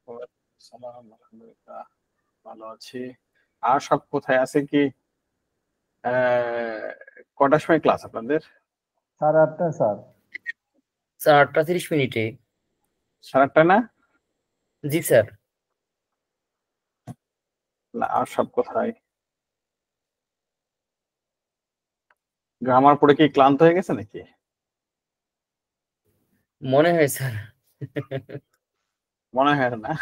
সালাম, আলহামদুলিল্লাহ ভালো আছি। আর সব কোথায় আছে কি? কটার সময় ক্লাস আপনাদের? 8:30 স্যার। স্যার 8:30 সাড়ে আটটা না? জি স্যার। না, আর সব কোথায়? গ্রামার পড়ে কি ক্লান্ত হয়ে গেছে নাকি? মনে হয় স্যার। মনে হয় না,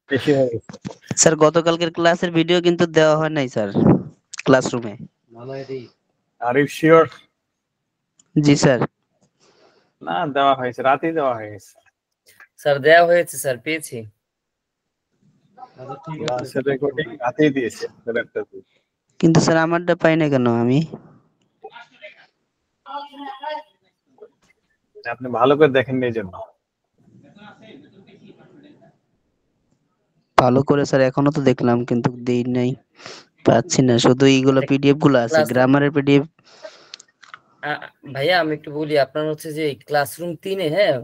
বেশি হয়ে গেছে। স্যার গতকালকের ক্লাসের ভিডিও কিন্তু দেওয়া হয় নাই স্যার ক্লাসরুমে। Are you sure? জি স্যার। না, দেওয়া হয়েছে, রাতেই দেওয়া হয়ে গেছে। স্যার দেওয়া হয়েছে স্যার, পেয়েছি। ক্লাসের রেকর্ডিং রাতেই দিয়েছে। কিন্তু স্যার আমারটা পাই না কেন আমি? আপনি ভালো করে দেখেননি এই জন্য। ভালো করে স্যার এখনো তো দেখলাম কিন্তু দেই নাই, পাচ্ছি না। শুধু এইগুলো পিডিএফ গুলো আছে, ক্লাস গ্রামারের পিডিএফ। ভাইয়া আমি একটু বলি, আপনার হচ্ছে যে ক্লাসরুম 3-এ, হ্যাঁ,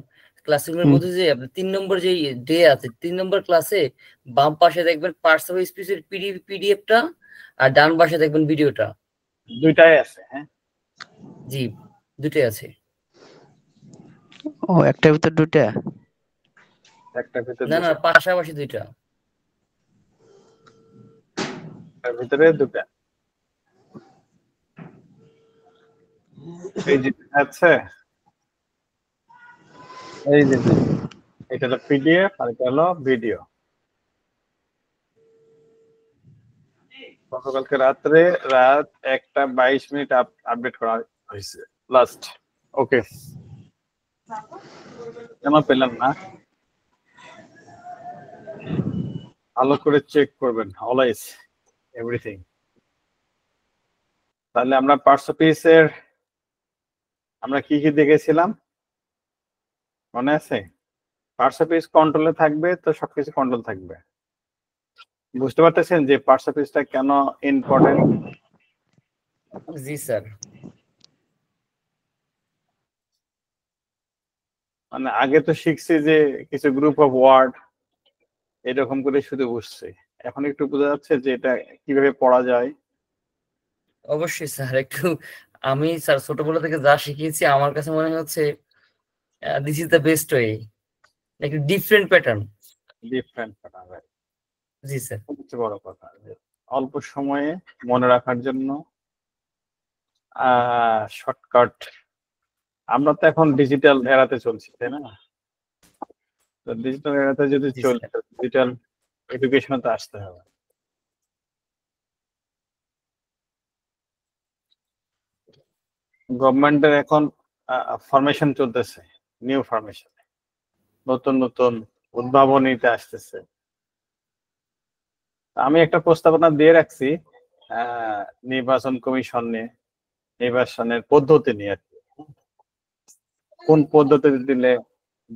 ক্লাসরুমের মধ্যে যে আপনার 3 নম্বর যে ডে আছে, 3 নম্বর ক্লাসে বাম পাশে দেখবেন পার্টস অফ স্পিচের পিডিএফটা, আর ডান পাশে দেখবেন ভিডিওটা। দুইটাই আছে, হ্যাঁ জি, দুটোই আছে। ও, একটার ভিতর দুইটা? একটা ভিতরে না না, দুইটা, পাশাপাশি দুইটা। একটার ভিতরে দুটা। এই যে আছে, এই যে এটা হলো পিডিএফ আর এটা হলো ভিডিও। গতকালকে রাত্রে রাত 1:22 আপডেট করা হয়েছে লাস্ট। ওকে, কেন পেলাম না? ভালো করে চেক করবেন অলওয়েজ এভরিথিং। তাহলে আমরা পার্টস অফ স্পিচের আমরা কি কি দেখেছিলাম মনে আছে? পার্টস অফ স্পিচ কন্ট্রোলে থাকবে তো সবকিছু কন্ট্রোল থাকবে। বুঝতে পারতেছেন যে পার্টস অফ স্পিচটা কেন ইম্পর্টেন্ট? জি স্যার। মানে আগে তো শিখছি যে কিছু গ্রুপ অফ ওয়ার্ড এরকম করে শুধু বুঝছি, এখন একটু বোঝা যাচ্ছে যে এটা কিভাবে পড়া যায়। অবশ্যই স্যার, একটু আমি স্যার ছোটবেলা থেকে যা শিখিয়েছি আমার কাছে মনে হচ্ছে this is the best way, একটু ডিফারেন্ট প্যাটার্ন। Different pattern. জি স্যার। সবচেয়ে বড় কথা যে অল্প সময়ে মনে রাখার জন্য শর্টকাট। আমরা তো এখন ডিজিটাল এরাতে চলছি, তাই না? তো ডিজিটাল এরাতে যদি জি চলি, স্যার। ডিজিটাল এডুকেশনে তো আসতে হবে। গভর্নমেন্টের এখন ফরমেশন চলতেছে, নিউ ফরমেশন, নতুন নতুন উদ্ভাবনীতে আসতেছে। আমি একটা প্রস্তাবনা দিয়ে রাখছি নির্বাচন কমিশন নিয়ে, নির্বাচনের পদ্ধতি নিয়ে আর কি। কোন পদ্ধতি দিলে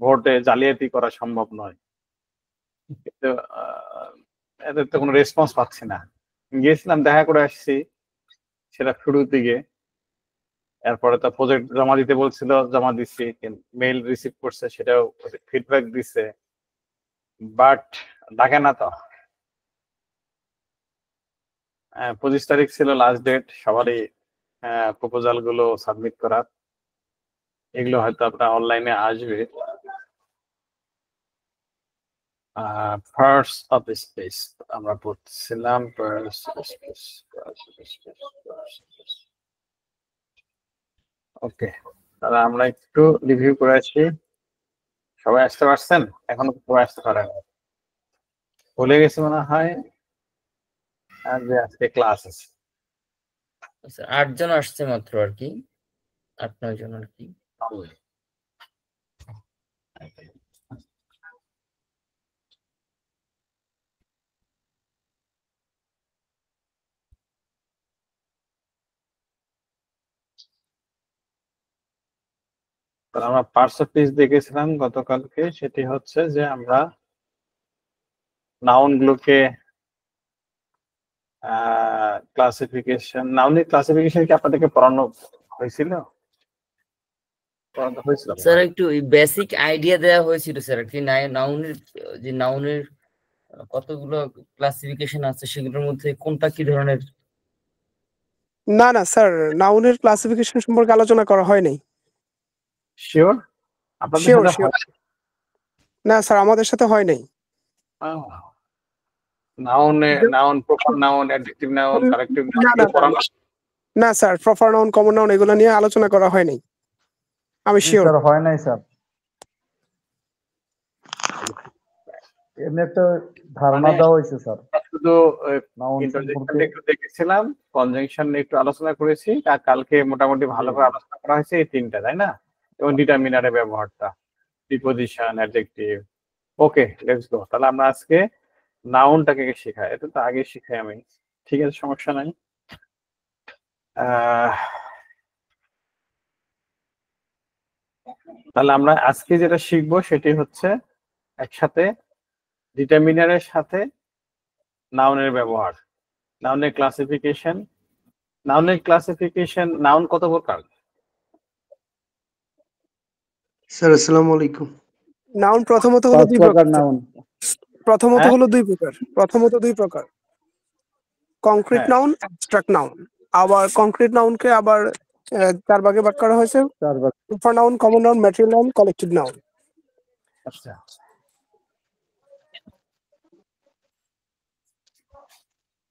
ভোটে জালিয়াতি করা সম্ভব নয়, কিন্তু এদের তো কোনো রেসপন্স পাচ্ছি না। গিয়েছিলাম, দেখা করে আসছি সেটা শুরুর দিকে। এরপরে তো প্রজেক্ট জমা দিতে বলছিল, জমা দিচ্ছি, মেইল রিসিভ করছে, সেটাও ফিডব্যাক দিচ্ছে, বাট ডাকে না তো। 25 তারিখ ছিল লাস্ট ডেট সবারই প্রপোজাল গুলো সাবমিট করার। এগুলো হয়তো আপনার অনলাইনে আসবে। ফার্স্ট অফ স্পেস আমরা পড়ছিলাম, ওকে। তাহলে আমরা একটু রিভিউ করে আসি। সবাই আসতে পারছেন? এখনো সবাই আসতে পারেন? ভুলে গেছি মনে হয় আর যে আজকে ক্লাস আছে। আচ্ছা, 8 জন আসছে মাত্র আর কি, 8-9 জন আর কি। আমরা পার্টস অফ স্পিচ দেখেছিলাম গতকালকে। সেটি হচ্ছে যে আমরা নাউন গুলোকে ক্লাসিফিকেশন, নাউনের ক্লাসিফিকেশন কি আপনাদেরকে পড়ানো হয়েছিল? পড়ানো হয়েছিল স্যার একটু বেসিক আইডিয়া দেওয়া হয়েছিল স্যার কি নাউনের কতগুলো ক্লাসিফিকেশন আছে সেগুলোর মধ্যে কোনটা কি ধরনের? না না স্যার, নাউনের ক্লাসিফিকেশন সম্পর্কে আলোচনা করা হয় নাই। শিওর আপনাদের শিওর সাথে শিওর। হয়? না স্যার, আমাদের সাথে হয় নাই। Noun proper noun adjective noun corrective না না নাউন না sir, proper noun, common noun এগুলো নিয়ে আলোচনা করা হয় নাই, আমি জি শিওর। স্যার, হয় নাই স্যার। এমনি একটা ধারণা দেওয়া হয়েছে স্যার, শুধু নাউন ইন্টারজেকশন সম্পর্কে। একটু দেখেছিলাম, কনজাংশন একটু আলোচনা করেছি, আর কালকে মোটামুটি ভালো করে আলোচনা করা হয়েছে এই তিনটা, তাই না? এবং ডিটারমিনারের ব্যবহারটা, preposition, adjective. Okay, let's go. তাহলে আমরা আজকে নাউনটাকে শেখাই, এটা তো আগে শিখাই আমি, ঠিক আছে, সমস্যা নাই। তাহলে আমরা আজকে যেটা শিখবো সেটি হচ্ছে একসাথে ডিটারমিনারের সাথে নাউনের ব্যবহার, নাউনের ক্লাসিফিকেশন। নাউন কত প্রকার? স্যার আসসালামু আলাইকুম। নাউন প্রথমত হলো 5 দুই প্রকার প্রকার। নাউন। প্রথমত হ্যাঁ? হলো দুই প্রকার। প্রথমত দুই প্রকার, কংক্রিট হ্যাঁ। Noun, abstract noun. আবার কংক্রিট নাউনকে আবার 4 ভাগে ভাগ করা হয়েছে: proper noun, common noun, material noun, collective noun. আচ্ছা,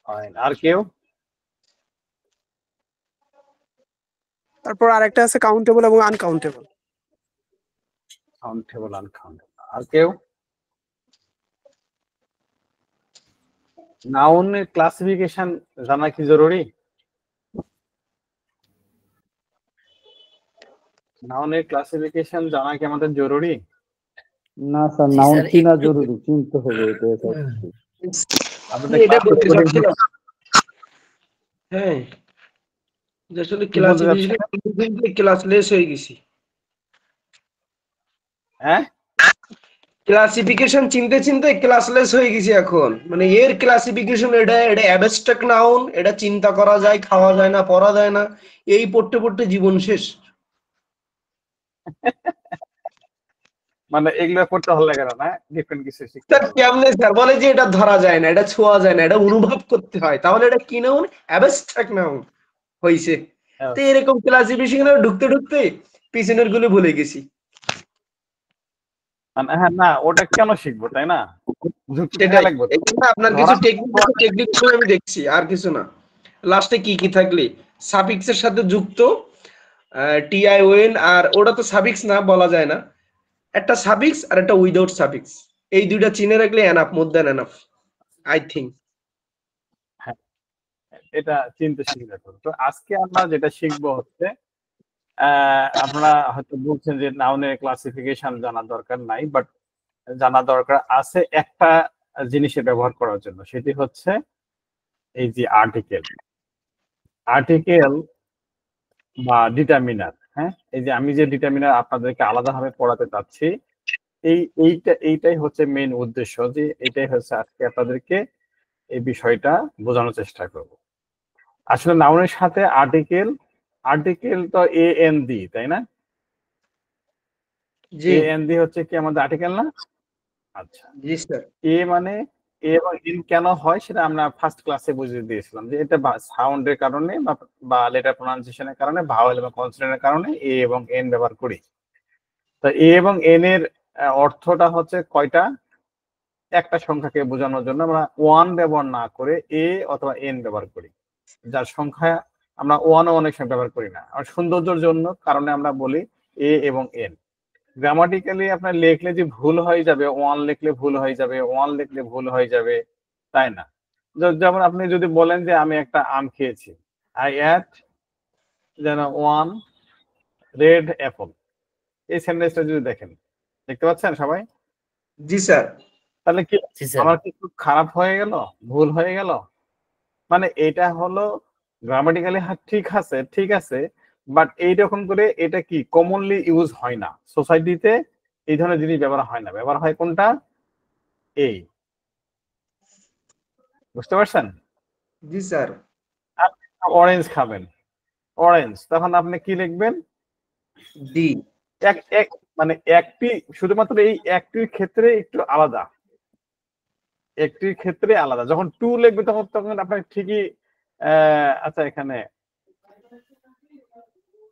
ফাইন। আর কেউ? তারপর আরেকটা আছে কাউন্টেবল এবং আনকাউন্টেবল। Countable, uncountable. আর কেউ? নাউনের ক্লাসিফিকেশন জানা কি জরুরি? নাউনের ক্লাসিফিকেশন জানা কি আমাদের জরুরি? না স্যার, জি নাউন স্যার, চিনা একটু- জরুরি, চিনতে হবে এটা স্যার। আপনাদের এটা বলতে class- চাচ্ছিলাম, হ্যাঁ, যে আসলে কি বলতে ক্লাসিফিকেশন ক্লাসলেস হয়ে গেছি। হ্যাঁ, ক্লাসিফিকেশন চিনতে চিনতে ক্লাসলেস হয়ে গেছি এখন। মানে এর ক্লাসিফিকেশন এটা এটা অ্যাবস্ট্রাক্ট নাউন, এটা চিন্তা করা যায়, খাওয়া যায় না, পড়া যায় না, এই পড়তে পড়তে জীবন শেষ। মানে এগুলো পড়তে ভালো লাগে না, ডিফারেন্ট কিছু শিখতে স্যার ভালো লাগে। কেমনে স্যার বলে যে এটা ধরা যায় না, এটা ছোঁয়া যায় না, এটা অনুভব করতে হয়, তাহলে এটা কি নাউন? অ্যাবস্ট্রাক্ট নাউন হইছে। হ্যাঁ। তো এরকম ক্লাসিফিকেশনে ঢুকতে ঢুকতে পিছনের গুলো ভুলে গেছি। মানে হ্যাঁ, না ওটা কেন শিখবো, তাই না? যুক্তি থাকা সেটাই, লাগবে তো। এই জন্য আপনার কিছু ধরা- টেকনিক আমি দেখছি, আর কিছু না। লাস্টে কি কি থাকলে সাফিক্সের সাথে যুক্ত টিআইওএন, আর ওটা তো সাফিক্স না, বলা যায় না। একটা সাফিক্স আর একটা উইদাউট সাফিক্স, এই দুইটা চিনে রাখলে enough, more than enough, I think. এটা চিন্তা শিখবে। তো আজকে আমরা যেটা শিখবো হচ্ছে, আপনারা হয়তো বলছেন যে নাউনের ক্লাসিফিকেশন জানা দরকার নাই, বাট জানা দরকার আছে একটা জিনিসের ব্যবহার করার জন্য, সেটি হচ্ছে এই যে আর্টিকেল বা ডিটারমিনার। হ্যাঁ, এই যে আমি যে ডিটারমিনার আপনাদেরকে আলাদাভাবে পড়াতে চাচ্ছি, এইটাই হচ্ছে মেইন উদ্দেশ্য, যে এটাই হচ্ছে আজকে আপনাদেরকে এই বিষয়টা বোঝানোর চেষ্টা করব। আসলে নাউনের সাথে আর্টিকেল তো AND, তাই না? জি AND হচ্ছে কি আমাদের আর্টিকেল না? আচ্ছা, জি স্যার। মানে এ এবং এন কেন হয় সেটা আমরা ফার্স্ট ক্লাসে বুঝিয়ে দিয়েছিলাম, যে এটা সাউন্ডের কারণে বা লেটার প্রোনাউন্সিয়েশনের কারণে, ভাওয়েল এবং কনসোনেন্টের কারণে এ এবং এন ব্যবহার করি। তো এ এবং এন এর অর্থটা হচ্ছে কয়টা? একটা সংখ্যাকে বোঝানোর জন্য আমরা ওয়ান ব্যবহার না করে এ অথবা এন ব্যবহার করি, যার সংখ্যা আমরা ওয়ানও অনেক সময় ব্যবহার করি না। আর সৌন্দর্যের জন্য কারণে আমরা বলি এ এবং এন। গ্রামাটিক্যালি আপনার লিখলে যে ভুল হয়ে যাবে, ওয়ান লিখলে ভুল হয়ে যাবে, ওয়ান লিখলে ভুল হয়ে যাবে, তাই না? যেমন আপনি যদি বলেন যে আমি একটা আম খেয়েছি, আই এট যেন ওয়ান রেড অ্যাপল, এই সেন্টেন্সটা যদি দেখেন, দেখতে পাচ্ছেন সবাই? জি স্যার। তাহলে কি জি স্যার। আমার কি খুব খারাপ হয়ে গেল, ভুল হয়ে গেল? মানে এটা হলো গ্রামাটিক্যালি ঠিক আছে, বাট এইরকম করে এটা কি কমনলি ইউজ হয় না সোসাইটিতে, এই ধরনের জিনিস ব্যবহার হয় না। ব্যবহার হয় কোনটা? এই, বুঝতে পারছেন? জি স্যার। অরেঞ্জ খাবেন, অরেঞ্জ, তখন আপনি কি লিখবেন? ডি। এক এক মানে একটি শুধুমাত্র এই একটির ক্ষেত্রে একটু আলাদা, একটির ক্ষেত্রে আলাদা। যখন টু লিখবে তখন তখন আপনার ঠিকই আচ্ছা এখানে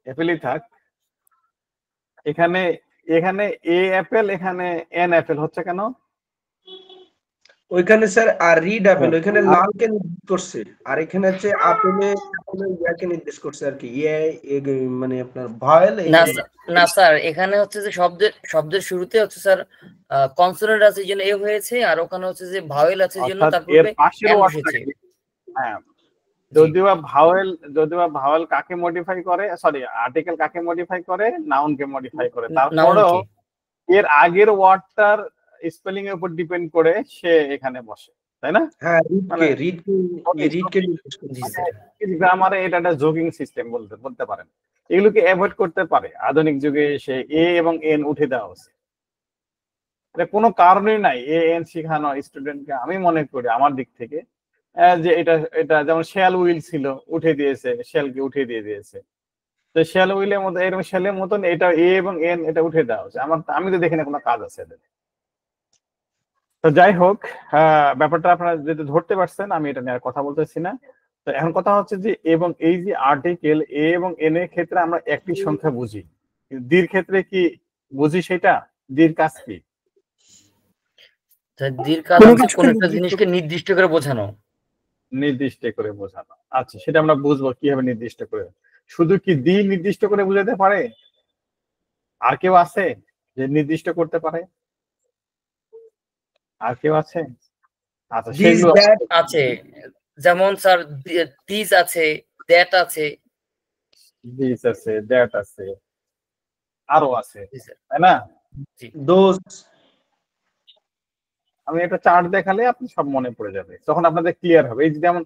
অ্যাপেলই থাক, এখানে এখানে এ অ্যাপেল এখানে এন অ্যাপেল হচ্ছে কেন? ওইখানে স্যার আর রিড আপেল ওইখানে লালকে নির্দেশ করছে, আর এখানে হচ্ছে আপেলে ইয়াকে নির্দেশ করছে আর কি, মানে আপনার ভয়েল না না স্যার, এখানে হচ্ছে যে শব্দের শুরুতে হচ্ছে স্যার কনসোনেন্ট আছে এই জন্য এ হয়েছে, আর ওখানে হচ্ছে যে ভাওয়েল আছে এই জন্য অর্থাৎ তার এর পূর্বে পাশের এন ওয়ার্ডটা বসেছে। হ্যাঁ, যদিও ভাওয়েল কাকে মডিফাই করে, সরি আর্টিকেল কাকে মডিফাই করে, নাউনকে মডিফাই করে, তারপরেও নাউনকে। এর আগের ওয়ার্ডটার স্পেলিং এর উপর ডিপেন্ড করে সে এখানে বসে, তাই না? হ্যাঁ মানে রিডকে নির্দেশ করছে। জি স্যার। গ্রামারে এটা একটা জোকিং সিস্টেম বলতে পারেন। এগুলোকে অ্যাভয়েড করতে পারে আধুনিক যুগে এসে এ এবং এন উঠে দেওয়া হচ্ছে। এটা কোনো কারণই নাই এ এন শেখানো স্টুডেন্টকে, আমি মনে করি আমার দিক থেকে যে এটা এটা যেমন শেল উইল ছিল, উঠে দিয়েছে, শেলকে উঠে দিয়েছে। তো শেল উইলের মতো এরকম শেলের মতন এটা এ এবং এন এটা উঠে দেওয়া হচ্ছে। আমি তো দেখি না কোনো কাজ আছে এদের। তো যাই হোক, ব্যাপারটা আপনারা যেহেতু ধরতে পারছেন, আমি এটা নিয়ে আর কথা বলতেছি না। তো এখন কথা হচ্ছে যে এবং এই যে আর্টিকেল এ এবং এন এর ক্ষেত্রে আমরা একটি সংখ্যা বুঝি, দীর ক্ষেত্রে কি বুঝি সেটা? দীর কাজ কি? দীর কাজ কোনো হচ্ছে কিছুকে কোন একটা নির্দিষ্ট জিনিসকে নির্দিষ্ট করে বোঝানো। নির্দিষ্ট করে বোঝানো। আচ্ছা, সেটা আমরা বুঝবো কিভাবে নির্দিষ্ট করে। শুধু কি দি নির্দিষ্ট করে বোঝাতে পারে? আর কেউ আছে যে নির্দিষ্ট করতে পারে? আর কেউ আছে? আচ্ছা, This, সেগুলো that, আছে, যেমন স্যার দিস আছে, দ্যাট আছে। দিস আছে, দ্যাট আছে, আরো আছে, জি স্যার। তাই না? those, আমি একটা চার্ট দেখালে আপনি সব মনে পড়ে যাবে, তখন আপনাদের ক্লিয়ার হবে। এই যে যেমন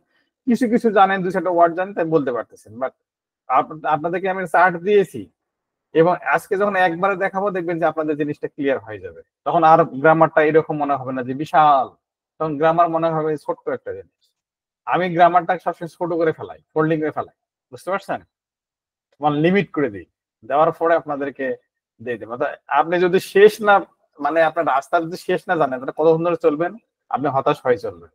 কিছু কিছু জানেন, দু চারটা ওয়ার্ড জানেন তাই বলতে পারতেছেন, বাট আপনাদেরকে আমি চার্ট দিয়েছি এবং আজকে যখন একবারে দেখাবো দেখবেন যে আপনাদের জিনিসটা ক্লিয়ার হয়ে যাবে। তখন আর গ্রামারটা এরকম মনে হবে না যে বিশাল, তখন গ্রামার মনে হবে ছোট্ট একটা জিনিস। আমি গ্রামারটা সবসময় ছোট করে ফেলাই, ফোল্ডিং করে ফেলাই, বুঝতে পারছেন? মানে লিমিট করে দিই, দেওয়ার পরে আপনাদেরকে দিয়ে দেবো। আপনি যদি শেষ না, মানে আপনার রাস্তা যদি শেষ না জানেন তাহলে কতক্ষণ ধরে চলবেন? আপনি হতাশ হয়ে চলবেন।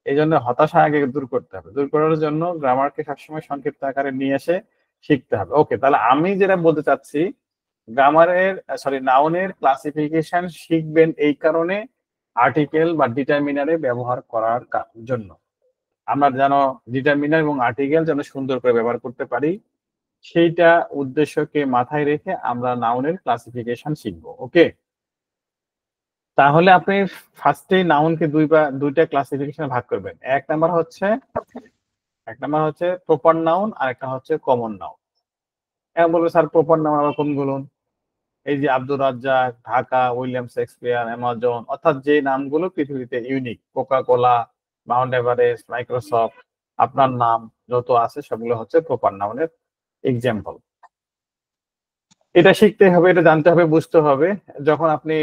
এই জন্য হতাশা আগে দূর করতে হবে। দূর করার জন্য গ্রামারকে সবসময় সংক্ষিপ্ত আকারে নিয়ে এসে শিখতে হবে। ওকে, তাহলে আমি যেটা বলতে চাচ্ছি, নাউনের ক্লাসিফিকেশন শিখবেন এই কারণে আর্টিকেল বা ডিটারমিনারে ব্যবহার করার জন্য। আমরা যেন ডিটারমিনার এবং আর্টিকেল যেন সুন্দর করে ব্যবহার করতে পারি, সেইটা উদ্দেশ্যকে মাথায় রেখে আমরা নাউনের ক্লাসিফিকেশন শিখবো। ওকে, তাহলে আপনি ফার্স্টে নাউনকে দুইটা ক্লাসিফিকেশনে ভাগ করবেন। এক নাম্বার হচ্ছে প্রপার নাউন, আর একটা হচ্ছে কমন নাউন। এখন বলবো স্যার প্রপার নাউন আবার কোনগুলো? এই যে Abdur Razzak, Dhaka, William Shakespeare, Amazon, অর্থাৎ যে নামগুলো পৃথিবীতে unique, Coca Cola, Mount Everest, Microsoft, আপনার নাম যত আছে সবগুলো হচ্ছে প্রপার নাউনের এক্সাম্পল। এটা শিখতে হবে, এটা জানতে হবে, বুঝতে হবে। যখন আপনি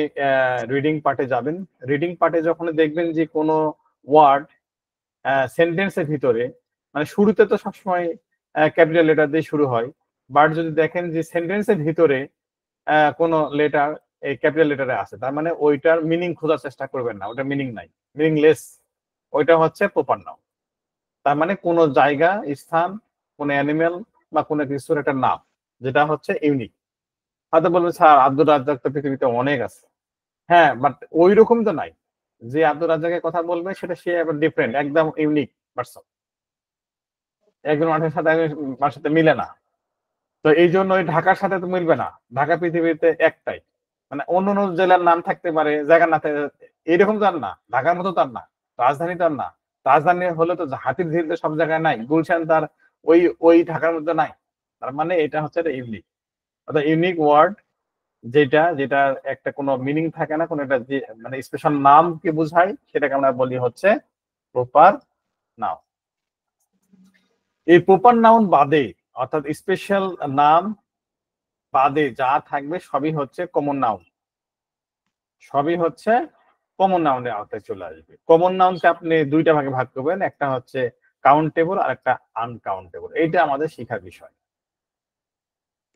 রিডিং পার্টে যাবেন, রিডিং পার্টে যখন দেখবেন যে কোনো ওয়ার্ড সেন্টেন্সের ভিতরে, মানে শুরুতে তো সবসময় ক্যাপিটাল লেটার দিয়ে শুরু হয়, বাট যদি দেখেন যে সেন্টেন্সের ভিতরে কোনো লেটার এই ক্যাপিটাল লেটারে আছে, তার মানে ওইটার মিনিং খোঁজার চেষ্টা করবেন না, ওটা মিনিং নাই, মিনিংলেস, ওইটা হচ্ছে প্রপার নাউন। তার মানে কোনো জায়গা, স্থান, কোনো অ্যানিমেল বা কোনো কিছুর একটা নাম যেটা হচ্ছে ইউনিক। হয়তো বলবে স্যার আব্দুর রাজ্জাক তো পৃথিবীতে অনেক আছে, হ্যাঁ, বাট ওই রকম তো নাই। যে আব্দুর রাজ্জাকের কথা বলবে সেটা সে আবার ডিফারেন্ট, একদম ইউনিক পারসন, একজন মানুষের সাথে মানুষের সাথে মিলে না। তো এই জন্য ওই ঢাকার সাথে তো মিলবে না, ঢাকা পৃথিবীতে একটাই। মানে অন্য অন্য জেলার নাম থাকতে পারে, জায়গার না এইরকম তো আর না, ঢাকার মতো তো আর না, রাজধানী তো আর না। রাজধানী হলে তো হাতির ঝিল তো সব জায়গায় নাই, গুলশান তার ওই ওই ঢাকার মধ্যে নাই। তার মানে এটা হচ্ছে ইউনিক, অর্থাৎ ইউনিক ওয়ার্ড, যেটার একটা কোনো মিনিং থাকে না, কোনো একটা যে মানে স্পেশাল নামকে বোঝায়, সেটাকে আমরা বলি হচ্ছে প্রপার নাউন। এই প্রপার নাউন বাদে, অর্থাৎ স্পেশাল নাম বাদে যা থাকবে সবই হচ্ছে কমন নাউন, সবই হচ্ছে কমন নাউনের আওতায় চলে আসবে। কমন নাউনকে আপনি দুইটা ভাগে ভাগ করবেন, একটা হচ্ছে কাউন্টেবল আর একটা আনকাউন্টেবল। এইটা আমাদের শেখার বিষয়।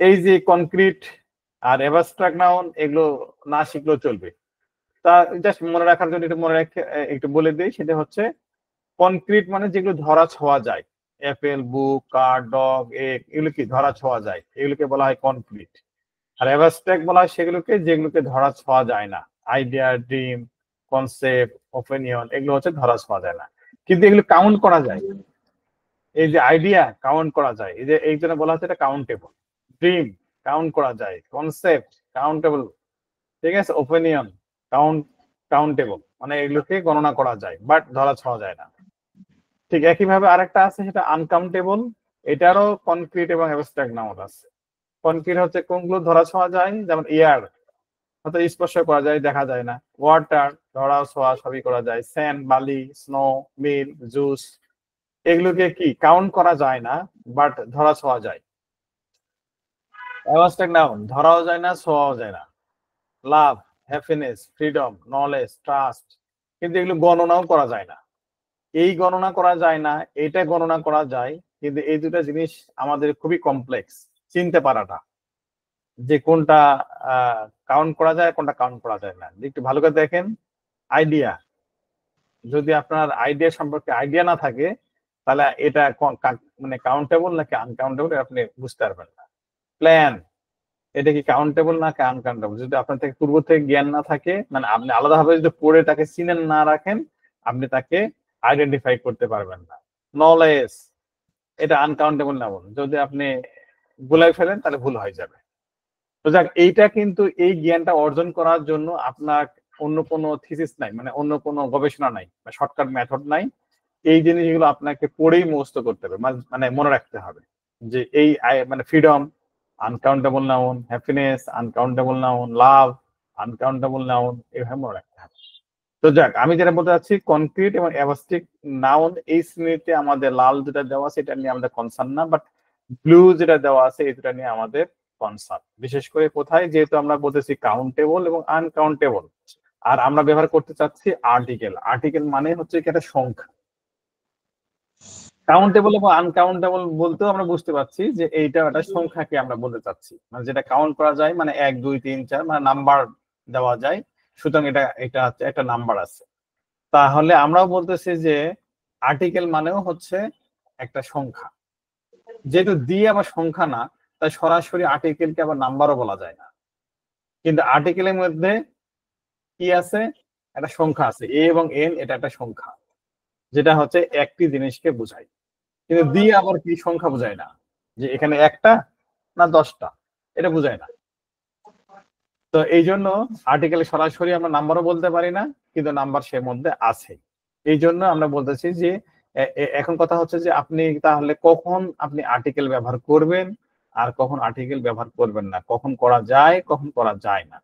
এই যে কনক্রিট, আর অ্যাবস্ট্রাক্ট নাউন এগুলো না শিখলেও চলবে। তা জাস্ট মনে রাখার জন্য একটু মনে রেখে একটু বলে দিই, সেটা হচ্ছে কনক্রিট মানে যেগুলো ধরা ছোঁয়া যায়, অ্যাপেল, বুক, কার, ডগ, এগ, এগুলো কি ধরা ছোঁয়া যায়, এগুলোকে বলা হয় কনক্রিট। আর অ্যাবস্ট্রাক্ট বলা হয় সেগুলোকে যেগুলোকে ধরা ছোঁয়া যায় না, আইডিয়া, ড্রিম, কনসেপ্ট, ওপিনিয়ন, এগুলো হচ্ছে ধরা ছোঁয়া যায় না, কিন্তু এগুলো কাউন্ট করা যায়। এই যে আইডিয়া কাউন্ট করা যায়, এই যে এই জন্য বলা হচ্ছে এটা কাউন্টেবল। ড্রিম কাউন্ট করা যায়, কনসেপ্ট কাউন্টেবল, ঠিক আছে, ওপিনিয়ন কাউন্টেবল, মানে এগুলোকে গণনা করা যায় বাট ধরা ছোঁয়া যায় না। ঠিক একইভাবে আরেকটা আছে সেটা আনকাউন্টেবল, এটারও কনক্রিট এবং অ্যাবস্ট্রাক্ট নাউন আছে। কনক্রিট হচ্ছে কোনগুলো ধরা ছোঁয়া যায়, যেমন এয়ার হয়তো স্পর্শ করা যায়, দেখা যায় না। ওয়াটার ধরা ছোঁয়া সবই করা যায়। স্যান্ড, বালি, স্নো, মিল, জুস, এগুলোকে কি কাউন্ট করা যায় না বাট ধরা ছোঁয়া যায়। অ্যাবস্ট্রাক্ট নাউন ধরাও যায় না, ছোঁয়াও যায় না। লাভ, হ্যাপিনেস, ফ্রিডম, নলেজ, ট্রাস্ট, কিন্তু এগুলো গণনাও করা যায় না। এই গণনা করা যায় না, এটা গণনা করা যায়, কিন্তু এই দুটা জিনিস আমাদের খুবই কমপ্লেক্স চিনতে পারাটা, যে কোনটা কাউন্ট করা যায় কোনটা কাউন্ট করা যায় না। একটু ভালো করে দেখেন, আইডিয়া, যদি আপনার আইডিয়া সম্পর্কে আইডিয়া না থাকে তাহলে এটা মানে কাউন্টেবল নাকি আনকাউন্টেবল আপনি বুঝতে পারবেন না। প্ল্যান, এটা কি কাউন্টেবল নাকি আনকাউন্টেবল, যদি আপনার থেকে পূর্ব থেকে জ্ঞান না থাকে, মানে আপনি আলাদাভাবে যদি পড়ে তাকে চিনেন না রাখেন, আপনি তাকে আইডেন্টিফাই করতে পারবেন না। নলেজ, এটা আনকাউন্টেবল নাউন, যদি আপনি গুলাই ফেলেন তাহলে ভুল হয়ে যাবে। তো যাক, এইটা কিন্তু এই জ্ঞানটা অর্জন করার জন্য আপনার অন্য কোনো থিসিস নাই, মানে অন্য কোনো গবেষণা নাই বা শর্টকাট মেথড নাই। এই জিনিসগুলো আপনাকে পড়েই মুখস্থ করতে হবে, মানে মনে রাখতে হবে যে এই মানে freedom uncountable noun, happiness uncountable noun, love uncountable noun, এভাবে মনে রাখতে হবে। তো যাক, আমি যেটা বলতে চাচ্ছি, কনক্রিট এবং অ্যাবস্ট্রাক্ট নাউন এই শ্রেণীতে আমাদের লাল যেটা দেওয়া আছে এটা নিয়ে আমাদের কনসার্ন না, বাট ব্লু যেটা দেওয়া আছে এটা নিয়ে আমাদের কনসার্ন। বিশেষ করে কোথায়, যেহেতু আমরা বলতেছি কাউন্টেবল এবং আনকাউন্টেবল, আর আমরা ব্যবহার করতে চাচ্ছি আর্টিকেল। আর্টিকেল মানে হচ্ছে কি একটা সংখ্যা। কাউন্টেবল এবং আনকাউন্টেবল বলতেও আমরা বুঝতে পারছি যে এইটা একটা সংখ্যাকে আমরা বলতে চাচ্ছি, মানে যেটা কাউন্ট করা যায়, মানে 1 2 3 4, মানে নাম্বার দেওয়া যায়, সুতরাং এটা এটা হচ্ছে একটা নাম্বার আছে। তাহলে আমরাও বলতেছি যে আর্টিকেল মানেও হচ্ছে একটা সংখ্যা। যেহেতু দিয়ে আবার সংখ্যা না, তাই সরাসরি আর্টিকেলকে আবার নাম্বারও বলা যায় না, কিন্তু আর্টিকেলের মধ্যে কি আছে, একটা সংখ্যা আছে, এ এবং এন, এটা একটা সংখ্যা যেটা হচ্ছে একটি জিনিসকে বোঝায়। কিন্তু দিয়ে আবার কি সংখ্যা বোঝায় না, যে এখানে একটা না 10টা, এটা বোঝায় না। তো এই জন্য আর্টিকেলে সরাসরি আমরা নাম্বারও বলতে পারি না, কিন্তু নাম্বার সে মধ্যে আছে। এই জন্য আমরা বলতেছি যে এখন কথা হচ্ছে যে আপনি তাহলে কখন আপনি আর্টিকেল ব্যবহার করবেন আর কখন আর্টিকেল ব্যবহার করবেন না, কখন করা যায় কখন করা যায় না,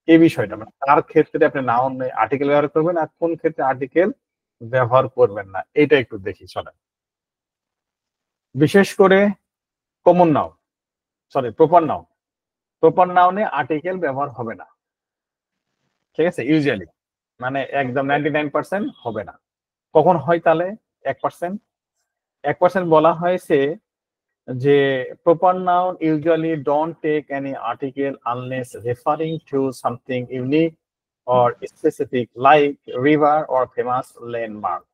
এই বিষয়টা, মানে কার ক্ষেত্রে আপনি নাউন আর্টিকেল ব্যবহার করবেন আর কোন ক্ষেত্রে আর্টিকেল ব্যবহার করবেন না, এটা একটু দেখি চলেন। বিশেষ করে common noun, sorry proper noun, proper নাউনে আর্টিকেল ব্যবহার হবে না, ঠিক আছে, ইউজুয়ালি, মানে একদম 99% হবে না। কখন হয় তাহলে 1%? 1% বলা হয়েছে যে proper noun usually don't take any article unless referring to something unique or specific like river or famous landmark.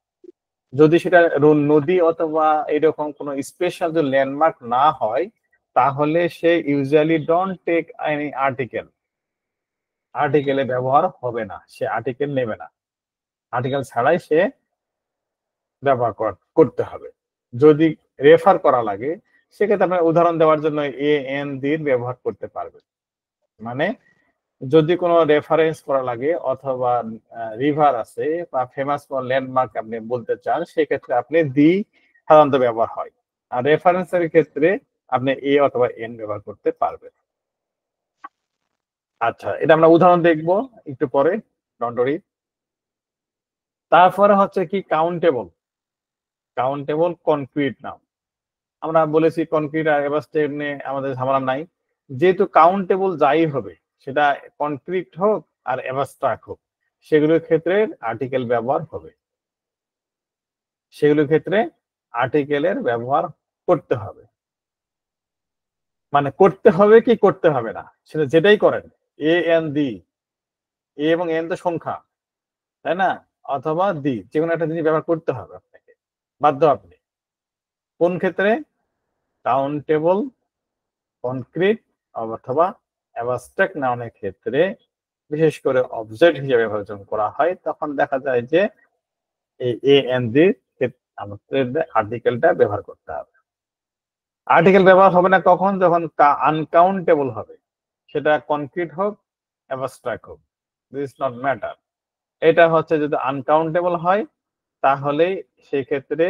যদি সেটা নদী অথবা এরকম কোনো স্পেশাল যদি ল্যান্ডমার্ক না হয়, তাহলে সে usually don't take any article, আর্টিকেলে ব্যবহার হবে না, সে আর্টিকেল নেবে না, আর্টিকেল ছাড়াই সে ব্যবহার করতে হবে। যদি রেফার করা লাগে সেক্ষেত্রে আপনার উদাহরণ দেওয়ার জন্য এ এন দিয়ে ব্যবহার করতে পারবেন, মানে যদি কোনো রেফারেন্স করা লাগে অথবা রিভার আছে বা ফেমাস কোনো ল্যান্ডমার্ক আপনি বলতে চান, সেক্ষেত্রে আপনি দি সাধারণত ব্যবহার হয়, আর রেফারেন্সের ক্ষেত্রে আপনি এ অথবা এন ব্যবহার করতে পারবেন। আচ্ছা, এটা আমরা উদাহরণ দেখবো একটু পরে, ডন্ট ওয়ারি। তারপরে হচ্ছে কি কাউন্টেবল, কাউন্টেবল কনক্রিট নাউন। আমরা বলেছি কনক্রিট আর অ্যাবস্ট্রাক্ট নিয়ে আমাদের ঝামেলা নাই, যেহেতু কাউন্টেবল যাই হবে সেটা কনক্রিট হোক আর অ্যাবস্ট্রাক্ট হোক, সেগুলোর ক্ষেত্রে আর্টিকেল ব্যবহার হবে, সেগুলোর ক্ষেত্রে আর্টিকেলের ব্যবহার করতে হবে। মানে করতে হবে কি করতে হবে না, সেটা যেটাই করেন, এ এন দি, এ এবং এন তো সংখ্যা, তাই না, অথবা দি, যে কোনো একটা জিনিস ব্যবহার করতে হবে আপনাকে, বাধ্য আপনি। কোন ক্ষেত্রে? কাউন্টেবল, কনক্রিট অথবা অ্যাবস্ট্রাক্ট নাউনের ক্ষেত্রে, বিশেষ করে অবজেক্ট হিসেবে বিবেচনা করা হয়, তখন দেখা যায় যে এই এ এন দি আমাদের আর্টিকেলটা ব্যবহার করতে হবে। আর্টিকেল ব্যবহার হবে না কখন? যখন আনকাউন্টেবল হবে, সেটা কনক্রিট হোক, অ্যাবস্ট্রাক্ট হোক, দিস নট ম্যাটার। এটা হচ্ছে যদি আনকাউন্টেবল হয়, তাহলে সেই ক্ষেত্রে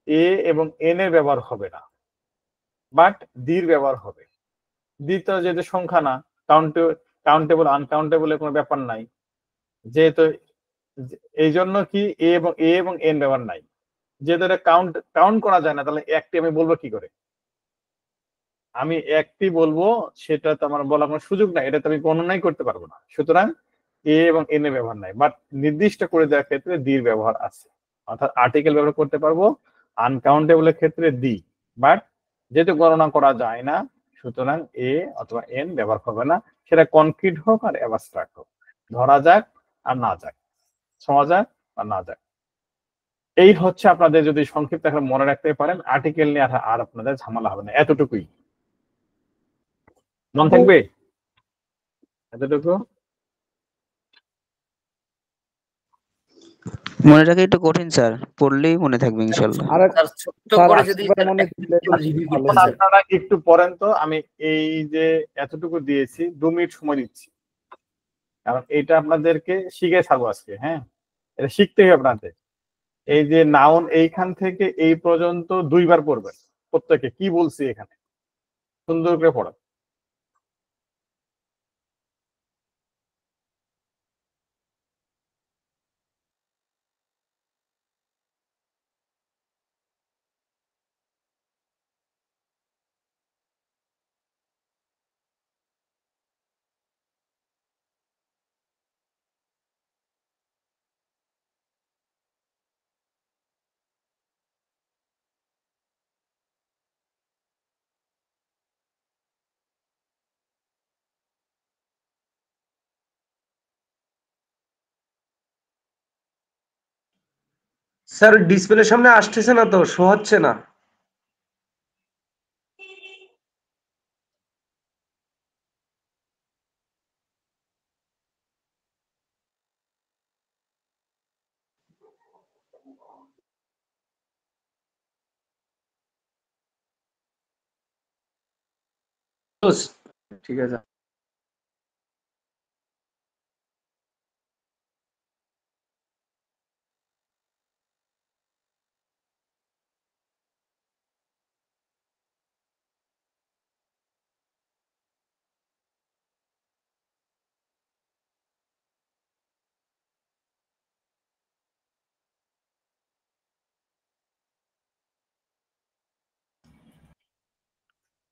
এ এবং এন এর ব্যবহার হবে না, বাট দির ব্যবহার হবে। দি তো যেহেতু সংখ্যা না, কাউন্টেবল আনকাউন্টেবল এর কোনো ব্যাপার নাই, যেহেতু এই জন্য কি এ এবং এন ব্যবহার নাই, যেহেতু এটা কাউন্ট করা যায় না, তাহলে একটি আমি বলবো কি করে? আমি একটি বলবো, সেটা তো আমার বলার কোনো সুযোগ নাই, এটা তো আমি গণনাই করতে পারবো না। সুতরাং এ এবং এন এর ব্যবহার নাই, বাট নির্দিষ্ট করে দেওয়ার ক্ষেত্রে দির ব্যবহার আছে। অর্থাৎ আর্টিকেল ব্যবহার করতে পারবো, আনকাউন্টেবলের ক্ষেত্রে দি, বাট যেহেতু গণনা করা যায় না, সুতরাং এ অথবা এন ব্যবহার হবে না, সেটা কনক্রিট হোক আর অ্যাবস্ট্রাক্ট হোক, ধরা যাক আর না যাক, ছোঁয়া যাক আর না যাক। এই হচ্ছে আপনাদের, যদি সংক্ষিপ্ত আকারে মনে রাখতে পারেন, আর্টিকেল নিয়ে আর আপনাদের ঝামেলা হবে না। এতটুকুই মনে থাকবে, এতটুকু। মনে রাখা একটু কঠিন স্যার, পড়লেই মনে থাকবে ইনশাল্লাহ। আর স্যার ছোট্ট স্যার করে আরেকবার যদি মনে করলে একটু রিভিউ ভালো করতেন এখন স্যার। আপনারা একটু পড়েন তো, আমি এই যে এতটুকু দিয়েছি 2 মিনিট সময় দিচ্ছি, কারণ এটা আপনাদেরকে শিখে ছাড়বো আজকে। হ্যাঁ, এটা শিখতে হবে আপনাদের। এই যে নাউন এইখান থেকে এই পর্যন্ত 2বার পড়বেন প্রত্যেকে, কি বলছি এখানে সুন্দর করে পড়া। স্যার ডিসপ্লের সামনে আসতেছে না তো, শো হচ্ছে না। ঠিক আছে।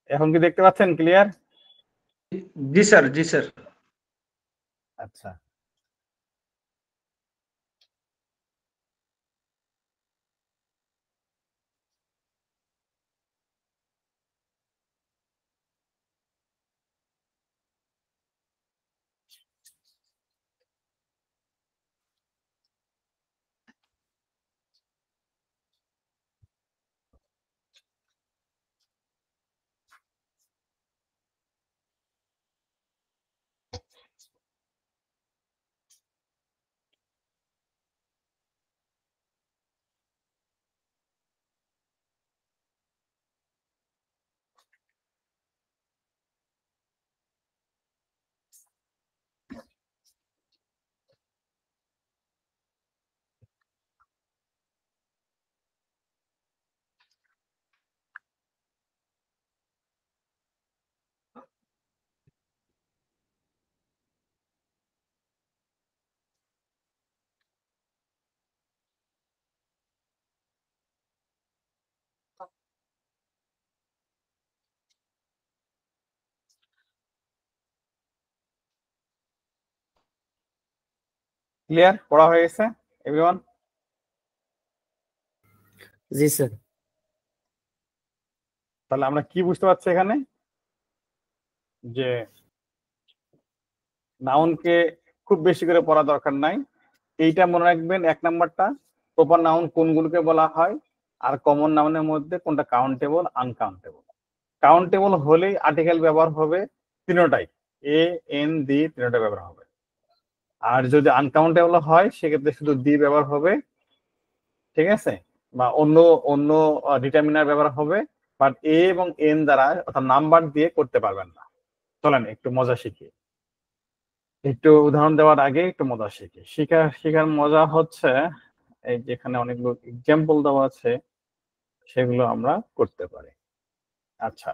এখন কি দেখতে পাচ্ছেন ক্লিয়ার? জি স্যার, জি স্যার। আচ্ছা, ক্লিয়ার, পড়া হয়ে গেছে এভরিওয়ান? জি স্যার। তাহলে আমরা কি বুঝতে পারছি এখানে? যে নাউনকে খুব বেশি করে পড়া দরকার নাই, এইটা মনে রাখবেন। 1 নাম্বারটা প্রপার নাউন কোনগুলোকে বলা হয়, আর কমন নাউনের মধ্যে কোনটা কাউন্টেবল আনকাউন্টেবল। কাউন্টেবল হলেই আর্টিকেল ব্যবহার হবে তিনটাই, এ এন দি তিনটা ব্যবহার হবে। আর যদি আনকাউন্টেবল হয় সেক্ষেত্রে শুধু দি ব্যবহার হবে, ঠিক আছে, বা অন্য অন্য ডিটারমিনার ব্যবহার হবে, বাট এ এবং এন দ্বারা অর্থাৎ নাম্বার দিয়ে করতে পারবেন না। চলেন একটু মজা শিখি। একটু উদাহরণ দেওয়ার আগে একটু মজা শিখি। শিখার মজা হচ্ছে এই যেখানে অনেকগুলো এক্সাম্পল দেওয়া আছে সেগুলো আমরা করতে পারি। আচ্ছা,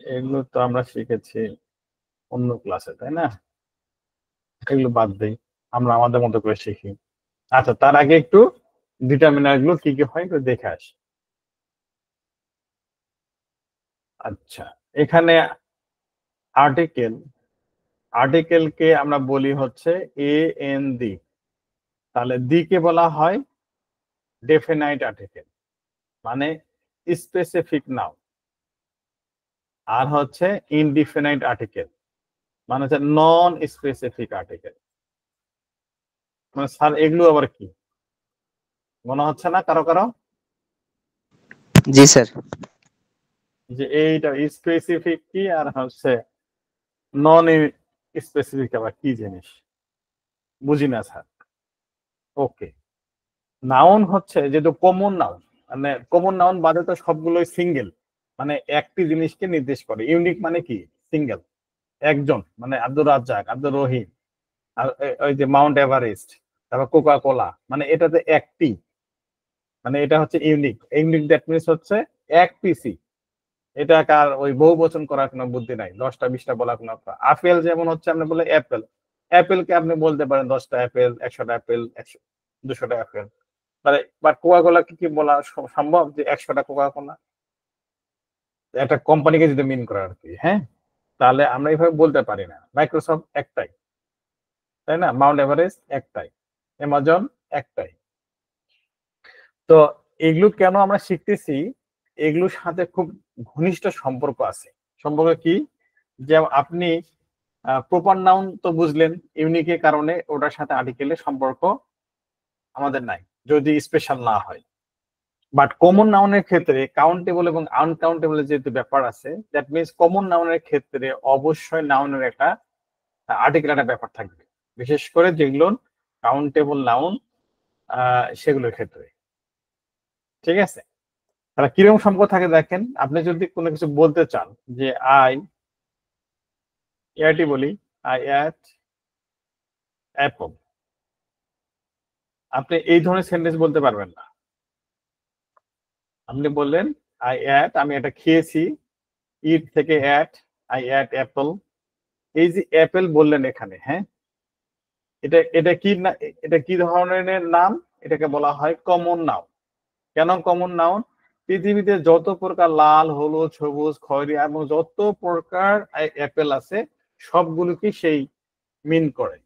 এগুলো তো আমরা শিখেছি অন্য ক্লাসে, তাই না? এগুলো বাদ দেই, আমরা আমাদের মতো করে শিখি। আচ্ছা, তার আগে একটু ডিটারমিনার গুলো কি কি হয় একটু দেখে আসি। আচ্ছা, এখানে আর্টিকেলকে আমরা বলি হচ্ছে এ এন দি, তাহলে দি কে বলা হয় ডেফিনাইট আর্টিকেল, মানে স্পেসিফিক নাউন। আর হচ্ছে ইনডিফিনাইট আর্টিকেল, মানে হচ্ছে নন স্পেসিফিক আর্টিকেল। মানে স্যার এগুলো আবার কি মনে হচ্ছে না কারো কারো? জি স্যার। যে এইটা স্পেসিফিক কি আর হচ্ছে নন স্পেসিফিক আবার কি জিনিস, বুঝি না স্যার। ওকে, নাউন হচ্ছে যেহেতু কমন নাউন, মানে কমন নাউন বাদে তো সবগুলোই সিঙ্গেল, মানে একটি জিনিসকে নির্দেশ করে। ইউনিক মানে কি? সিঙ্গেল, একজন, মানে আব্দুর রাজ্জাক, আব্দুর রহিম, আর ওই যে মাউন্ট এভারেস্ট, তারপর কোকা কোলা, মানে এটাতে একটি, মানে এটা হচ্ছে ইউনিক। ইউনিক দ্যাট মিনস হচ্ছে এক পিসি। এটা কার ওই বহু বচন করার কোনো বুদ্ধি নাই, 10টা 20টা বলার কোনো। আপেল যেমন হচ্ছে আপনি বলে অ্যাপেল, অ্যাপেলকে আপনি বলতে পারেন 10টা অ্যাপেল, 100টা অ্যাপেল, 200টা অ্যাপেল। মানে বাট কোকা কোলা কি বলা সম্ভব যে 100টা কোকা কোলা? একটা কোম্পানিকে যদি মিন করে আর কি, হ্যাঁ, তাহলে আমরা এইভাবে বলতে পারি না। মাইক্রোসফট একটাই, তাই না? মাউন্ট এভারেস্ট একটাই, অ্যামাজন একটাই। তো এগুলো কেন আমরা শিখতেছি? এগুলোর সাথে খুব ঘনিষ্ঠ সম্পর্ক আছে। সম্পর্ক কি? যে আপনি প্রপার নাউন তো বুঝলেন, ইউনিকের কারণে ওটার সাথে আর্টিকেলের সম্পর্ক আমাদের নাই যদি স্পেশাল না হয়। বাট কমন নাউনের ক্ষেত্রে কাউন্টেবল এবং আনকাউন্টেবল যেহেতু ব্যাপার আছে, দ্যাট মিনস কমন নাউনের ক্ষেত্রে অবশ্যই নাউনের একটা আর্টিকেল একটা ব্যাপার থাকবে, বিশেষ করে যেগুলো কাউন্টেবল নাউন সেগুলোর ক্ষেত্রে। ঠিক আছে, তাহলে কিরকম সম্পর্ক থাকে দেখেন। আপনি যদি কোনো কিছু বলতে চান যে আই এটি বলি, আই এট অ্যাপল, আপনি এই ধরনের সেন্টেন্স বলতে পারবেন না। আপনি বললেন আই এট, আমি এটা খেয়েছি, ইট থেকে এট, আই এট অ্যাপল। এই যে অ্যাপেল বললেন এখানে, হ্যাঁ, এটা এটা কি না, এটা কি ধরনের নাম? এটাকে বলা হয় কমন নাউন। কেন কমন নাউন? পৃথিবীতে যত প্রকার লাল, হলুদ, সবুজ, খয়েরি এবং যত প্রকার অ্যাপেল আছে সবগুলোকে সেই মিন করে,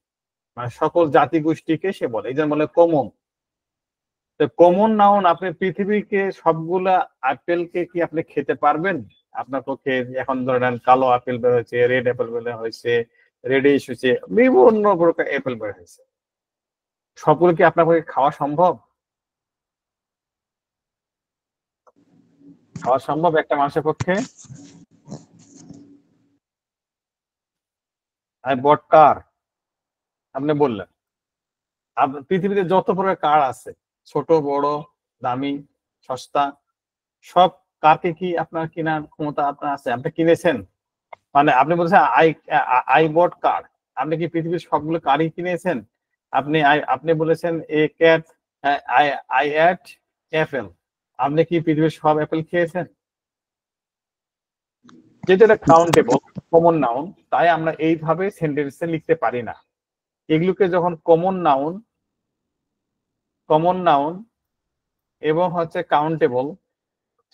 মানে সকল জাতিগোষ্ঠীকে সে বলে, এই জন্য বলে কমন। তো কমন নাউন, আপনি পৃথিবীকে সবগুলা আপেলকে কি আপনি খেতে পারবেন? আপনার পক্ষে এখন ধরেন কালো আপেল বের হয়েছে, রেড অ্যাপেল বের হয়েছে, রেডিশ হয়েছে, বিভিন্ন প্রকার অ্যাপেল বের হয়েছে, সবগুলো কি আপনার পক্ষে খাওয়া সম্ভব? খাওয়া সম্ভব একটা মানুষের পক্ষে? আই বট কার, আপনি বললেন। পৃথিবীতে যত প্রকার কার আছে, ছোট বড়, দামি সস্তা, সব কারকে কি আপনার কেনার ক্ষমতা আপনার আছে? আপনি কিনেছেন? মানে আপনি বলছেন আই বট কার, আপনি কি পৃথিবীর সবগুলো কারই কিনেছেন? আপনি বলেছেন এ cat, I I ate Apple, আপনি কি পৃথিবীর সব অ্যাপেল খেয়েছেন? যেটা এটা কাউন্টেবল কমন নাউন, তাই আমরা এইভাবে সেন্টেন্সে লিখতে পারি না। এগুলোকে যখন কমন নাউন এবং হচ্ছে কাউন্টেবল,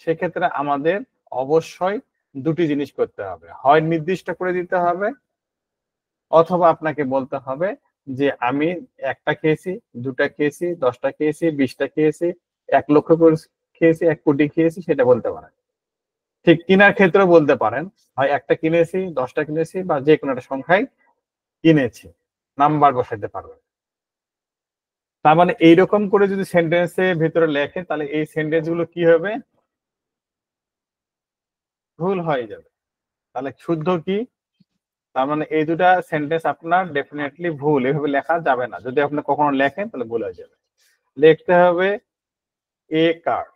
সেক্ষেত্রে আমাদের অবশ্যই দুটি জিনিস করতে হবে। হয় নির্দিষ্ট করে দিতে হবে, অথবা আপনাকে বলতে হবে যে আমি একটা খেয়েছি, দুটা খেয়েছি, 10টা খেয়েছি, 20টা খেয়েছি, 1 লক্ষ করে খেয়েছি, 1 কোটি খেয়েছি, সেটা বলতে পারে। ঠিক কিনার ক্ষেত্রে বলতে পারেন, হয় একটা কিনেছি, 10টা কিনেছি, বা যে কোনো একটা সংখ্যায় কিনেছি, নাম্বার বসাইতে পারবেন। তার মানে এইরকম করে যদি সেন্টেন্সের ভিতরে লেখে, তাহলে এই সেন্টেন্স গুলো কি হবে? ভুল হয়ে যাবে। তাহলে শুদ্ধ কি? তার মানে এই দুটা সেন্টেন্স আপনার ডেফিনেটলি ভুল, এভাবে লেখা যাবে না। যদি আপনি কখনো লেখেন তাহলে ভুল হয়ে যাবে। লিখতে হবে এ কার,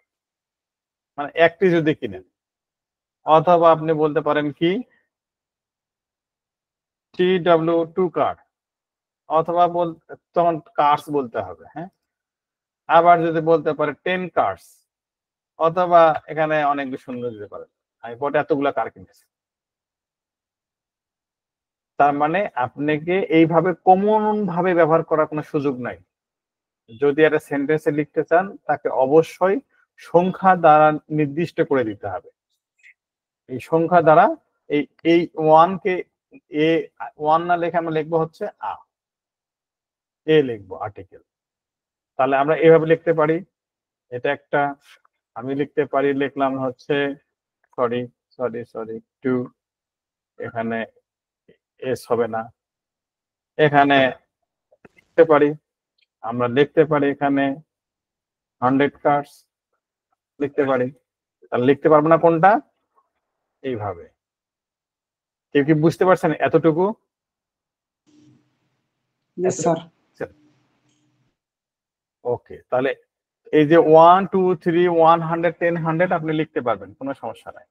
মানে একটি যদি কিনেন, অথবা আপনি বলতে পারেন কি TW2 কার, অথবা তখন কার্স বলতে হবে। হ্যাঁ, আবার যদি বলতে পারে 10 কার্স, অথবা এখানে অনেক সুন্দর দিতে পারেন আমি পরে এতগুলা কার কিনেছি। তার মানে আপনাকে এইভাবে কমন ভাবে ব্যবহার করার কোনো সুযোগ নাই। যদি একটা সেন্টেন্সে লিখতে চান, তাকে অবশ্যই সংখ্যা দ্বারা নির্দিষ্ট করে দিতে হবে। এই সংখ্যা দ্বারা এই এই ওয়ানকে এ ওয়ান না লিখে আমরা লিখবো হচ্ছে এ লিখবো আর্টিকেল। তাহলে আমরা এভাবে লিখতে পারি। এটা একটা আমি লিখতে পারি, লিখলাম হচ্ছে সরি সরি সরি 2, এখানে এস হবে না। এখানে লিখতে পারি, আমরা লিখতে পারি এখানে 100 কার্স লিখতে পারি। তাহলে লিখতে পারবো না কোনটা? এইভাবে। কেউ কি বুঝতে পারছেন এতটুকু? Yes sir. ওকে, তাহলে এই যে 1 2 3 100 10 100 আপনি লিখতে পারবেন, কোনো সমস্যা নাই।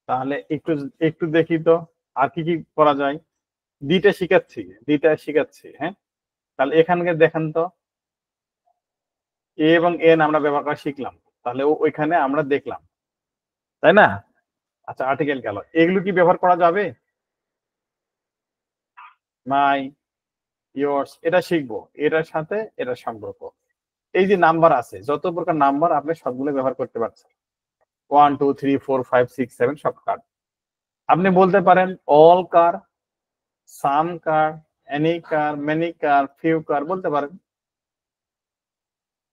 তাহলে একটু একটু দেখি তো আর কি কি করা যায়। দুইটা শিখাচ্ছি। হ্যাঁ, তাহলে এখানকে দেখেন তো, এ এবং এন আমরা ব্যবহার করা শিখলাম, তাহলে ওইখানে আমরা দেখলাম, তাই না? আচ্ছা, আর্টিকেল গেল, এগুলো কি ব্যবহার করা যাবে? মাই, ইয়োর্স, এটা শিখবো, এটার সাথে এটার সম্পর্ক। এই যে নাম্বার আছে, যত প্রকার নাম্বার আপনি সবগুলো ব্যবহার করতে পারছেন। 1 2 3 4 5 6 7 সব কার। আপনি বলতে পারেন অল কার, সাম কার, এনি কার, মেনি কার, ফিউ কার বলতে পারেন।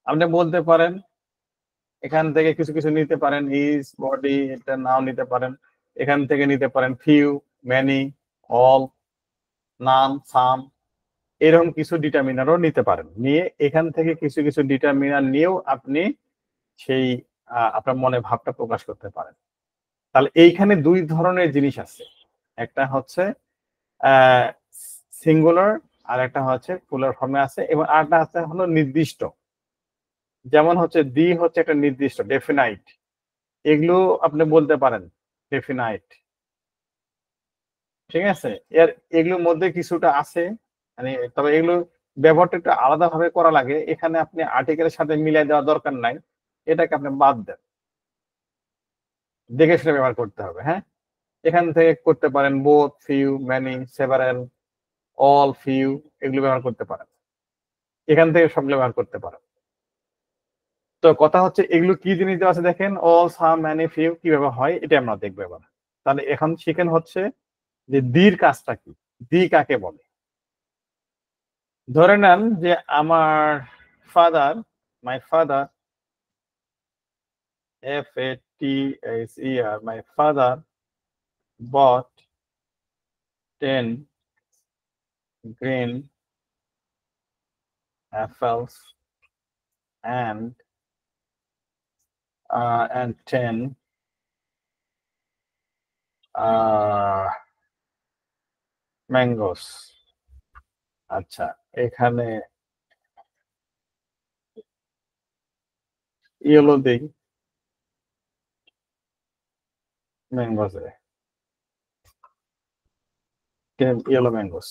আপনি বলতে পারেন এখান থেকে কিছু কিছু নিতে পারেন, হিজ, বডি, এটা নাও নিতে পারেন। এখান থেকে নিতে পারেন ফিউ, মেনি, অল, নাম, সাম, এরকম কিছু ডিটারমিনারও নিতে পারেন। নিয়ে এখান থেকে কিছু কিছু ডিটারমিনার নিয়েও আপনি সেই আপনার মনে ভাবটা প্রকাশ করতে পারেন। তাহলে এইখানে দুই ধরনের জিনিস আছে, একটা হচ্ছে সিঙ্গুলার, আর একটা হচ্ছে প্লুরাল ফর্মে আছে, এবং আরেকটা আছে হলো নির্দিষ্ট। যেমন হচ্ছে দি হচ্ছে একটা নির্দিষ্ট, ডেফিনাইট, এগুলো আপনি বলতে পারেন ডেফিনাইট। ঠিক আছে, এগুলোর মধ্যে কিছুটা আছে, মানে তবে এগুলো ব্যবহারটা একটু আলাদা ভাবে করা লাগে। এখানে আপনি আর্টিকেলের সাথে মিলাই দেওয়া দরকার নাই, এটাকে আপনি বাদ দেন, দেখে সেটা ব্যবহার করতে হবে। হ্যাঁ, এখান থেকে করতে পারেন both, few, many, several, all, few, এগুলো ব্যবহার করতে পারেন। এখান থেকে সবগুলো ব্যবহার করতে পারেন। তো কথা হচ্ছে এগুলো কি জিনিস দেওয়া আছে দেখেন, অল, সাম, মেনি, ফিউ কিভাবে হয় এটা আমরা দেখবো এবার। তাহলে এখন শিখেন হচ্ছে যে দির কাজটা কি, দি কাকে বলে। ধরে নেন যে আমার father, my father, FATHER, my father bought 10 green apples and 10 mangoes. আচ্ছা, এখানে ইয়েলো দেই ম্যাঙ্গোস, 10 ইয়েলো ম্যাঙ্গোস।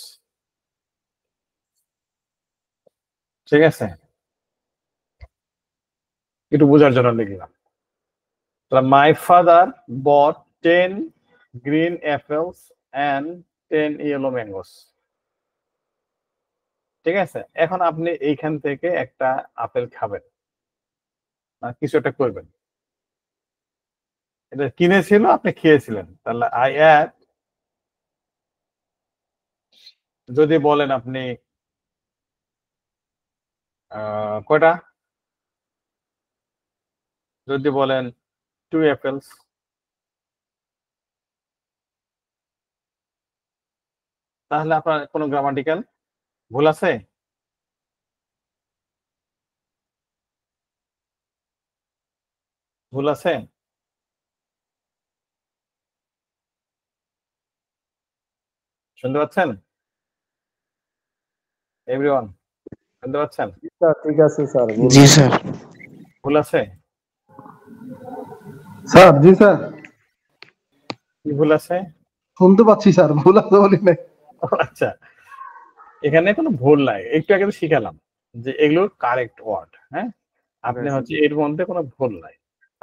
ঠিক আছে, একটু বোঝার জন্য লিখলাম। মাই father bought 10 green apples and 10 yellow mangoes. ঠিক আছে, এখন আপনি এইখান থেকে একটা আপেল খাবেন, কিছু একটা করবেন। এটা কিনেছিল, আপনি খেয়েছিলেন, তাহলে আই অ্যাড, যদি বলেন আপনি কয়টা, যদি বলেন 2 apples. তাহলে আপনার কোনো গ্রামাটিক্যাল ভুল আছে? ভুল আছে? শুনতে পাচ্ছেন এভরিওয়ান? শুনতে পাচ্ছেন? স্যার ঠিক আছে স্যার। জি স্যার। ভুল আছে? স্যার জি স্যার কি ভুল আছে? শুনতে পাচ্ছি স্যার, ভুল আছে বলি নাই। আচ্ছা, এখানে কোনো ভুল নাই, একটু আগে তো শিখালাম যে এগুলো কারেক্ট ওয়ার্ড। হ্যাঁ, আপনি হচ্ছে এর মধ্যে কোনো ভুল নাই।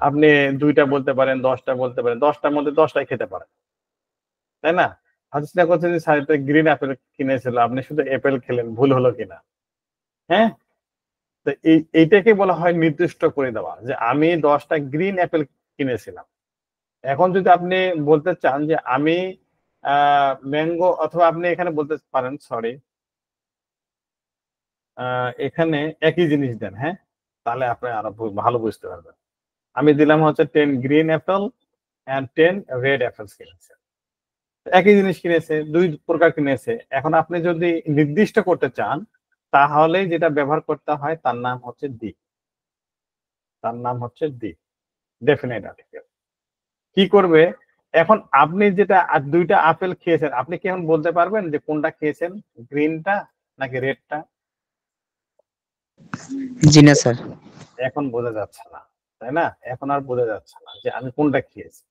আপনি 2টা বলতে পারেন, 10টা বলতে পারেন, 10টার মধ্যে 10টাই খেতে পারেন, তাই না? হয়তো চিন্তা করছেন যে স্যার গ্রিন অ্যাপেল কিনেছিল, আপনি শুধু অ্যাপেল খেলেন, ভুল হলো কিনা। হ্যাঁ, তো এইটাকে বলা হয় নির্দিষ্ট করে দেওয়া, যে আমি 10টা গ্রিন অ্যাপেল কিনেছিলাম। এখন যদি আপনি বলতে চান যে আমি ম্যাঙ্গো, অথবা আপনি এখানে বলতে পারেন, সরি, এখানে একই জিনিস দেন, হ্যাঁ, তাহলে আপনি আরো ভালো বুঝতে পারবেন। আমি দিলাম হচ্ছে 10 green apple and 10 red apples কিনেছে। একই জিনিস কিনেছে, 2 প্রকার কিনেছে। এখন আপনি যদি নির্দিষ্ট করতে চান, তাহলে যেটা ব্যবহার করতে হয় তার নাম হচ্ছে দি। তার নাম হচ্ছে দি, ডেফিনেট আর্টিকেল। কি করবে এখন? আপনি যেটা 2টা আপেল খেয়েছেন, আপনি কি এখন বলতে পারবেন যে কোনটা খেয়েছেন, গ্রিনটা নাকি রেডটা? জি না স্যার। এখন বোঝা যাচ্ছে না, তাই না? এখন আর বোঝা যাচ্ছে না যে আমি কোনটা খেয়েছি।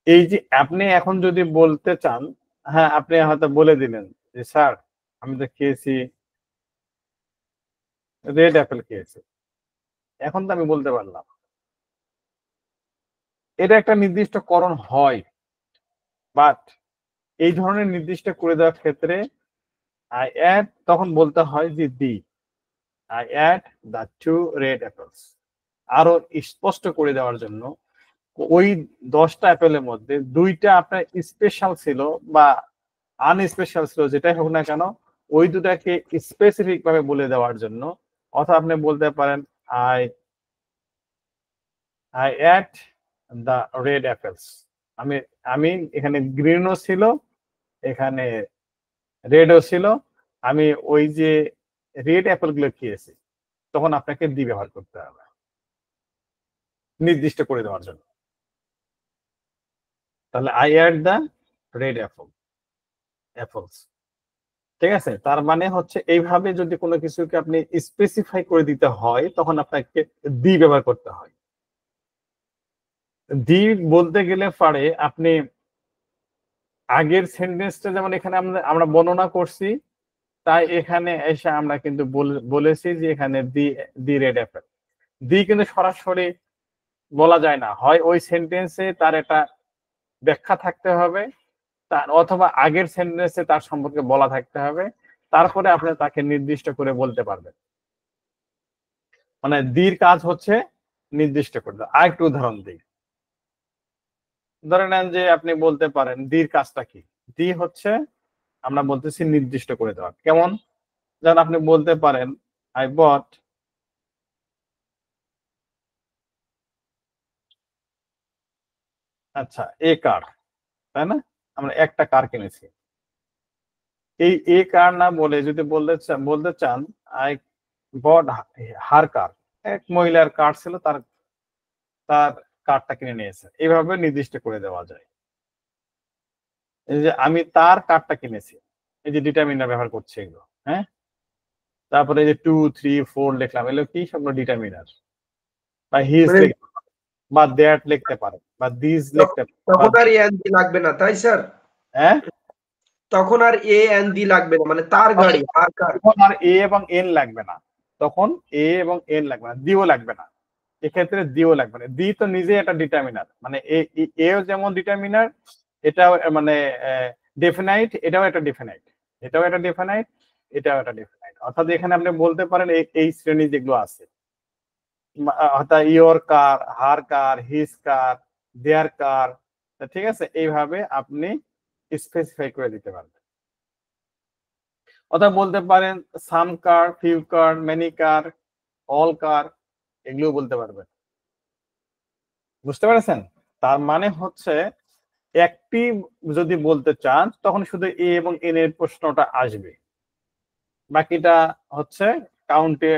এই যে আপনি এখন যদি বলতে চান, হ্যাঁ, আপনি হয়তো বলে দিলেন যে স্যার আমি তো খেয়েছি, রেড অ্যাপেল খেয়েছি। এখন তো আমি বলতে পারলাম। এটা একটা নির্দিষ্টকরণ হয়, বাট এই ধরনের নির্দিষ্ট করে দেওয়ার ক্ষেত্রে আই অ্যাড, তখন বলতে হয় যে the, I add the 2 red apples. আরো স্পষ্ট করে দেওয়ার জন্য, ওই 10টা অ্যাপেলের মধ্যে 2টা আপনার স্পেশাল ছিল বা আনস্পেশাল ছিল, যেটাই হোক না কেন, ওই দুটাকে স্পেসিফিক ভাবে বলে দেওয়ার জন্য, অথবা আপনি বলতে পারেন I I add the red apples. আমি আমি এখানে গ্রিনও ছিল, এখানে রেডও ছিল, আমি ওই যে রেড অ্যাপেল গুলো খেয়েছি। তখন আপনাকে দি ব্যবহার করতে হবে নির্দিষ্ট করে দেওয়ার জন্য। তাহলে I add the red apples. ঠিক আছে, তার মানে হচ্ছে এইভাবে যদি কোনো কিছুকে আপনি স্পেসিফাই করে দিতে হয়, তখন আপনাকে দি ব্যবহার করতে হয়। দি বলতে গেলে পারে আপনি আগের সেন্টেন্সটা যেমন এখানে আমরা বর্ণনা করছি, তাই এখানে এসে আমরা কিন্তু বলেছি যে এখানে দি রেড অ্যাপেল। দি কিন্তু সরাসরি বলা যায় না, হয় ওই সেন্টেন্সে তার একটা ব্যাখ্যা থাকতে হবে, তার অথবা আগের সেন্টেন্সে তার সম্পর্কে বলা থাকতে হবে, তারপরে আপনি তাকে নির্দিষ্ট করে বলতে পারবেন। মানে দির কাজ হচ্ছে নির্দিষ্ট করে দেওয়া। আরেকটু উদাহরণ দিই। ধরে নেন যে আপনি বলতে পারেন দির কাজটা কি। দি হচ্ছে আমরা বলতেছি নির্দিষ্ট করে দেওয়া। কেমন? যেমন আপনি বলতে পারেন আই বট আচ্ছা এ কার, তাই না? আমরা একটা কার কিনেছি। এই এ কার না বলে যদি বলতে চান আই বট হার কার, এক মহিলার কার ছিল, তার তার কারটা কিনে নিয়েছে। এইভাবে নির্দিষ্ট করে দেওয়া যায়। এই যে আমি তার কারটা কিনেছি, এই যে ডিটারমিনার ব্যবহার করছি এগুলো, হ্যাঁ। তারপরে এই যে 2, 3, 4 লিখলাম, এগুলো কি? সবগুলো ডিটারমিনার। বা হিজ মানে লিখতে পারে, বা দ্যাট লিখতে পারে, বা দিস লিখতে তখন পারে। আর এ এন দি লাগবে না, তাই স্যার? হ্যাঁ, তখন আর এ এন দি লাগবে না, মানে তার গাড়ি, আর কার। তখন আর এ এবং এন লাগবে না। তখন এ এবং এন লাগবে না, দিও লাগবে না। এক্ষেত্রে দিও লাগবে না। দি তো নিজে একটা ডিটারমিনার, মানে এও যেমন ডিটারমিনার, এটাও মানে ডেফিনাইট, এটাও একটা ডেফিনাইট, এটাও একটা ডেফিনাইট, এটাও একটা ডেফিনাইট। অর্থাৎ এখানে আপনি বলতে পারেন এই শ্রেণী যেগুলো আছে, অর্থাৎ your car, her car, his কার, দেয়ার কার। ঠিক আছে, এইভাবে আপনি স্পেসিফাই করে দিতে পারবেন। অথবা বলতে পারেন সাম কার, ফিউ কার, মেনি কার, অল কার, এগুলো বলতে পারবেন। বুঝতে পেরেছেন? তার মানে হচ্ছে একটি যদি বলতে চান তখন শুধু এ এবং এন এর প্রশ্নটা আসবে, বাকিটা হচ্ছে কাউন্টে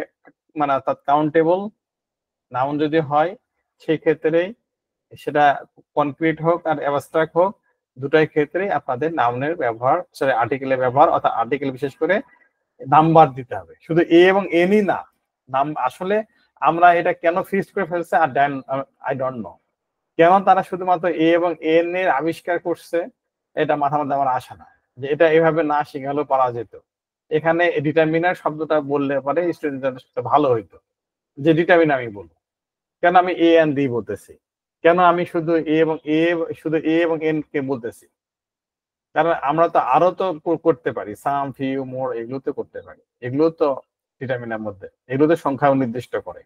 মানে অর্থাৎ কাউন্টেবল নাউন যদি হয় সেই ক্ষেত্রে সেটা কনক্রিট হোক আর অ্যাবস্ট্রাক্ট হোক, দুটাই ক্ষেত্রেই আপনাদের নাউনের ব্যবহার, সরি আর্টিকেলের ব্যবহার, অর্থাৎ আর্টিকেল বিশেষ করে নাম্বার দিতে হবে, শুধু এ এবং এনই না। নাম আসলে আমরা এটা কেন ফিক্সড করে ফেলছে আর দেন আই ডোন্ট নো, কেন তারা শুধুমাত্র এ এবং এন এর আবিষ্কার করছে এটা মাথার মধ্যে আমার আসে না, যে এটা এভাবে না শিখালেও পারা যেত। এখানে ডিটারমিনার শব্দটা বললে পরে স্টুডেন্টদের ভালো হইতো, যে ডিটারমিনার আমি বলবো, কেন আমি এ এন ডি বলতেছি, কেন আমি শুধু এ এবং এন কে বলতেছি, কারণ আমরা তো আরো তো করতে পারি, সাম ফিউ মোর এগুলো তো করতে পারি, এগুলো তো ডিটারমিনার মধ্যে, এগুলো তো সংখ্যা নির্দিষ্ট করে।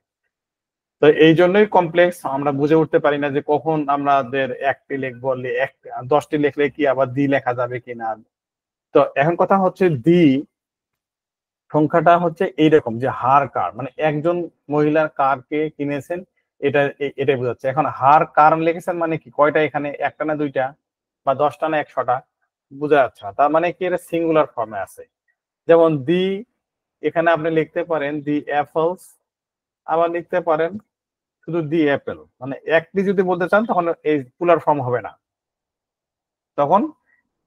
তো এই জন্যই কমপ্লেক্স, আমরা বুঝে উঠতে পারি না যে কখন আমাদের একটি লিখবো, 10টি লিখলে কি আবার দি লেখা যাবে কিনা। তো এখন কথা হচ্ছে দি সংখ্যাটা হচ্ছে এইরকম যে হার কার, মানে একজন মহিলার কারকে কিনেছেন, এটাই বোঝাচ্ছে। এখন হার কার লিখেছেন মানে কি, কয়টা এখানে, একটা না দুইটা, বা 10টা না 100টা, বোঝা যাচ্ছে না। তার মানে কি এটা সিঙ্গুলার ফর্মে আছে। যেমন দি, এখানে আপনি লিখতে পারেন দি অ্যাপলস, আবার লিখতে পারেন শুধু দি অ্যাপেল, মানে একটি যদি বলতে চান তখন এই পুলার ফর্ম হবে না, তখন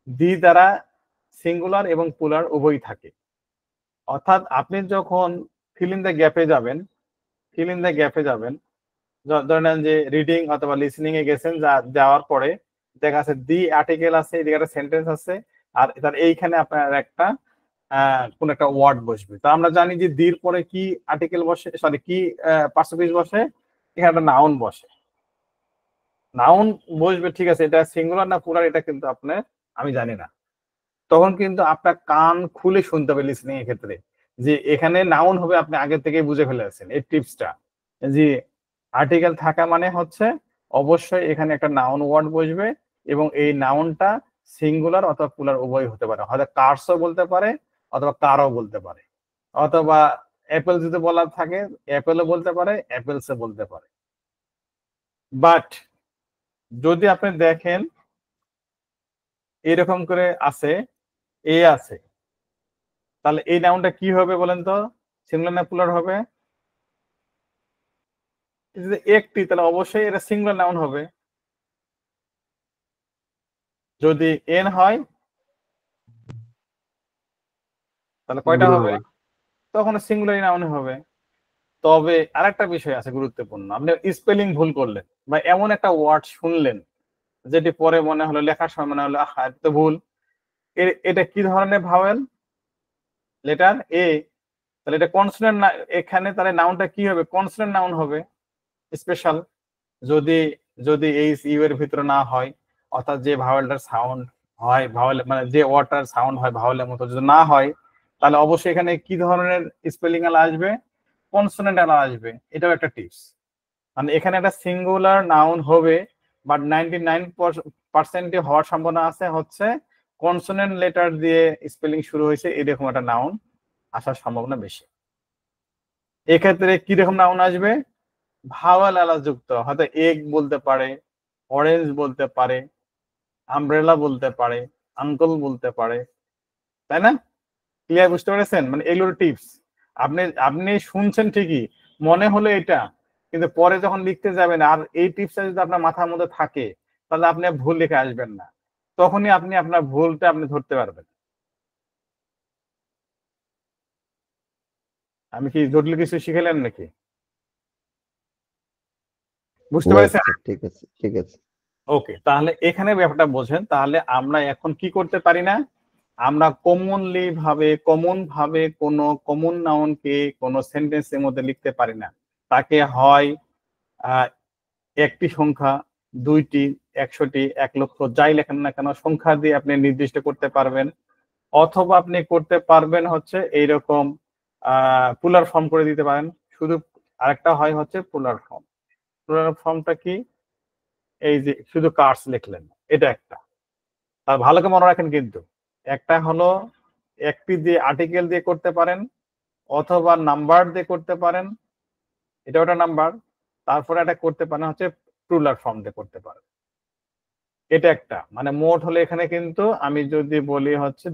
দি দ্বারা সিঙ্গুলার এবং পুলার উভয়ই থাকে। অর্থাৎ আপনি যখন ফিল ইন দ্য গ্যাপে যাবেন, ধরে নেন যে রিডিং অথবা লিসনিং এ গেছেন, যাওয়ার পরে দেখা যাচ্ছে দি আর্টিকেল আছে, এদিকে একটা সেন্টেন্স আছে, আর তার এইখানে আপনার একটা কোন একটা ওয়ার্ড বসবে। তো আমরা জানি যে দির পরে কি আর্টিকেল বসে, সরি কি পার্সোপিস বসে, এখানে একটা নাউন বসে। নাউন বসবে, ঠিক আছে, এটা সিঙ্গুলার না পুলার এটা কিন্তু আমি জানি না, তখন কিন্তু আপনার কান খুলে শুনতে হবে লিসনিং এর ক্ষেত্রে, যে এখানে নাউন হবে, আপনি আগে থেকে বুঝে ফেলেছেন এই টিপসটা, যে আর্টিকেল থাকা মানে হচ্ছে অবশ্যই এখানে একটা নাউন ওয়ার্ড বসবে, এবং এই নাউনটা সিঙ্গুলার অথবা পুলার উভয় হতে পারে, হয়তো কার্সও বলতে পারে অথবা কারও বলতে পারে, অথবা অ্যাপেল যদি বলা থাকে অ্যাপেলও বলতে পারে, অ্যাপেলসও বলতে পারে। বাট যদি আপনি দেখেন এরকম করে আছে, এ আছে, তাহলে এই নাউনটা কি হবে বলেন তো, সিঙ্গুলার না পুলার হবে? যদি একটি, তাহলে অবশ্যই এটা সিঙ্গুলার নাউন হবে। যদি এন হয় তাহলে কয়টা হবে, তখন সিঙ্গুলার নাউন হবে। তবে আরেকটা বিষয় আছে গুরুত্বপূর্ণ, আপনি স্পেলিং ভুল করলেন বা এমন একটা ওয়ার্ড শুনলেন যেটি পরে মনে হলো, লেখার সময় মনে হলো আহা এটা তো ভুল, এটা কি ধরনের ভাওয়েল, লেটার এ, তাহলে এটা কনসোনেন্ট না, এখানে তাহলে নাউনটা কি হবে, কনসোনেন্ট নাউন হবে স্পেশাল। যদি যদি এইচ ইউ এর ভিতরে না হয়, অর্থাৎ যে ভাওয়েলটার সাউন্ড হয়, ভাওয়েল মানে যে ওয়ার্ডটার সাউন্ড হয় ভাওয়েলের মতো যদি না হয়, তাহলে অবশ্যই এখানে কি ধরনের স্পেলিং আলা আসবে, কনসোনেন্ট আলা আসবে। এটাও একটা টিপস, মানে এখানে একটা সিঙ্গুলার নাউন হবে, বাট 99% হওয়ার সম্ভাবনা আছে হচ্ছে কনসোনেন্ট লেটার দিয়ে স্পেলিং শুরু হয়েছে এরকম একটা নাউন আসার সম্ভাবনা বেশি। এক্ষেত্রে কিরকম নাউন আসবে, ভাওয়াল আলা যুক্ত, হয়তো এগ বলতে পারে, অরেঞ্জ বলতে পারে, আমব্রেলা বলতে পারে, আঙ্কল বলতে পারে, তাই না? ক্লিয়ার, বুঝতে পেরেছেন? মানে এগুলোর টিপস, আপনি শুনছেন ঠিকই, মনে হলো এটা, কিন্তু পরে যখন লিখতে যাবেন আর এই টিপসটা যদি আপনার মাথার মধ্যে থাকে, তাহলে আপনি ভুল লিখে আসবেন না, তখনই আপনি আপনার ভুলটা আপনি ধরতে পারবেন। আমি কি জটিল কিছু শিখাইলাম নাকি? বুঝতে পেরেছেন? ঠিক আছে, ঠিক আছে। ওকে, তাহলে এখানে ব্যাপারটা বোঝেন। তাহলে আমরা এখন কি করতে পারি না, আমরা কমন ভাবে কোনো কমন নাউনকে কোনো সেন্টেন্সের মধ্যে লিখতে পারি না। তাকে হয় একটি সংখ্যা, 2টি, 100টি, 1 লক্ষ, যাই লেখেন না কেন সংখ্যা দিয়ে আপনি নির্দিষ্ট করতে পারবেন, অথবা আপনি করতে পারবেন হচ্ছে এইরকম পুলার ফর্ম করে দিতে পারেন। শুধু আরেকটা হয় হচ্ছে পুলার ফর্মটা কি, এই যে শুধু কার্স লিখলেন, এটা একটা। আর ভালো করে মনে রাখেন কিন্তু, একটা হলো একটি দিয়ে আর্টিকেল দিয়ে করতে পারেন, অথবা নাম্বার দিয়ে করতে পারেন, এটা ওটা নাম্বার। তারপরে এটা করতে পারেন হচ্ছে প্লুরাল ফর্ম দিয়ে করতে পারেন। এটা একটা, মানে মোট হলে এখানে কিন্তু আমি যদি বলি হচ্ছে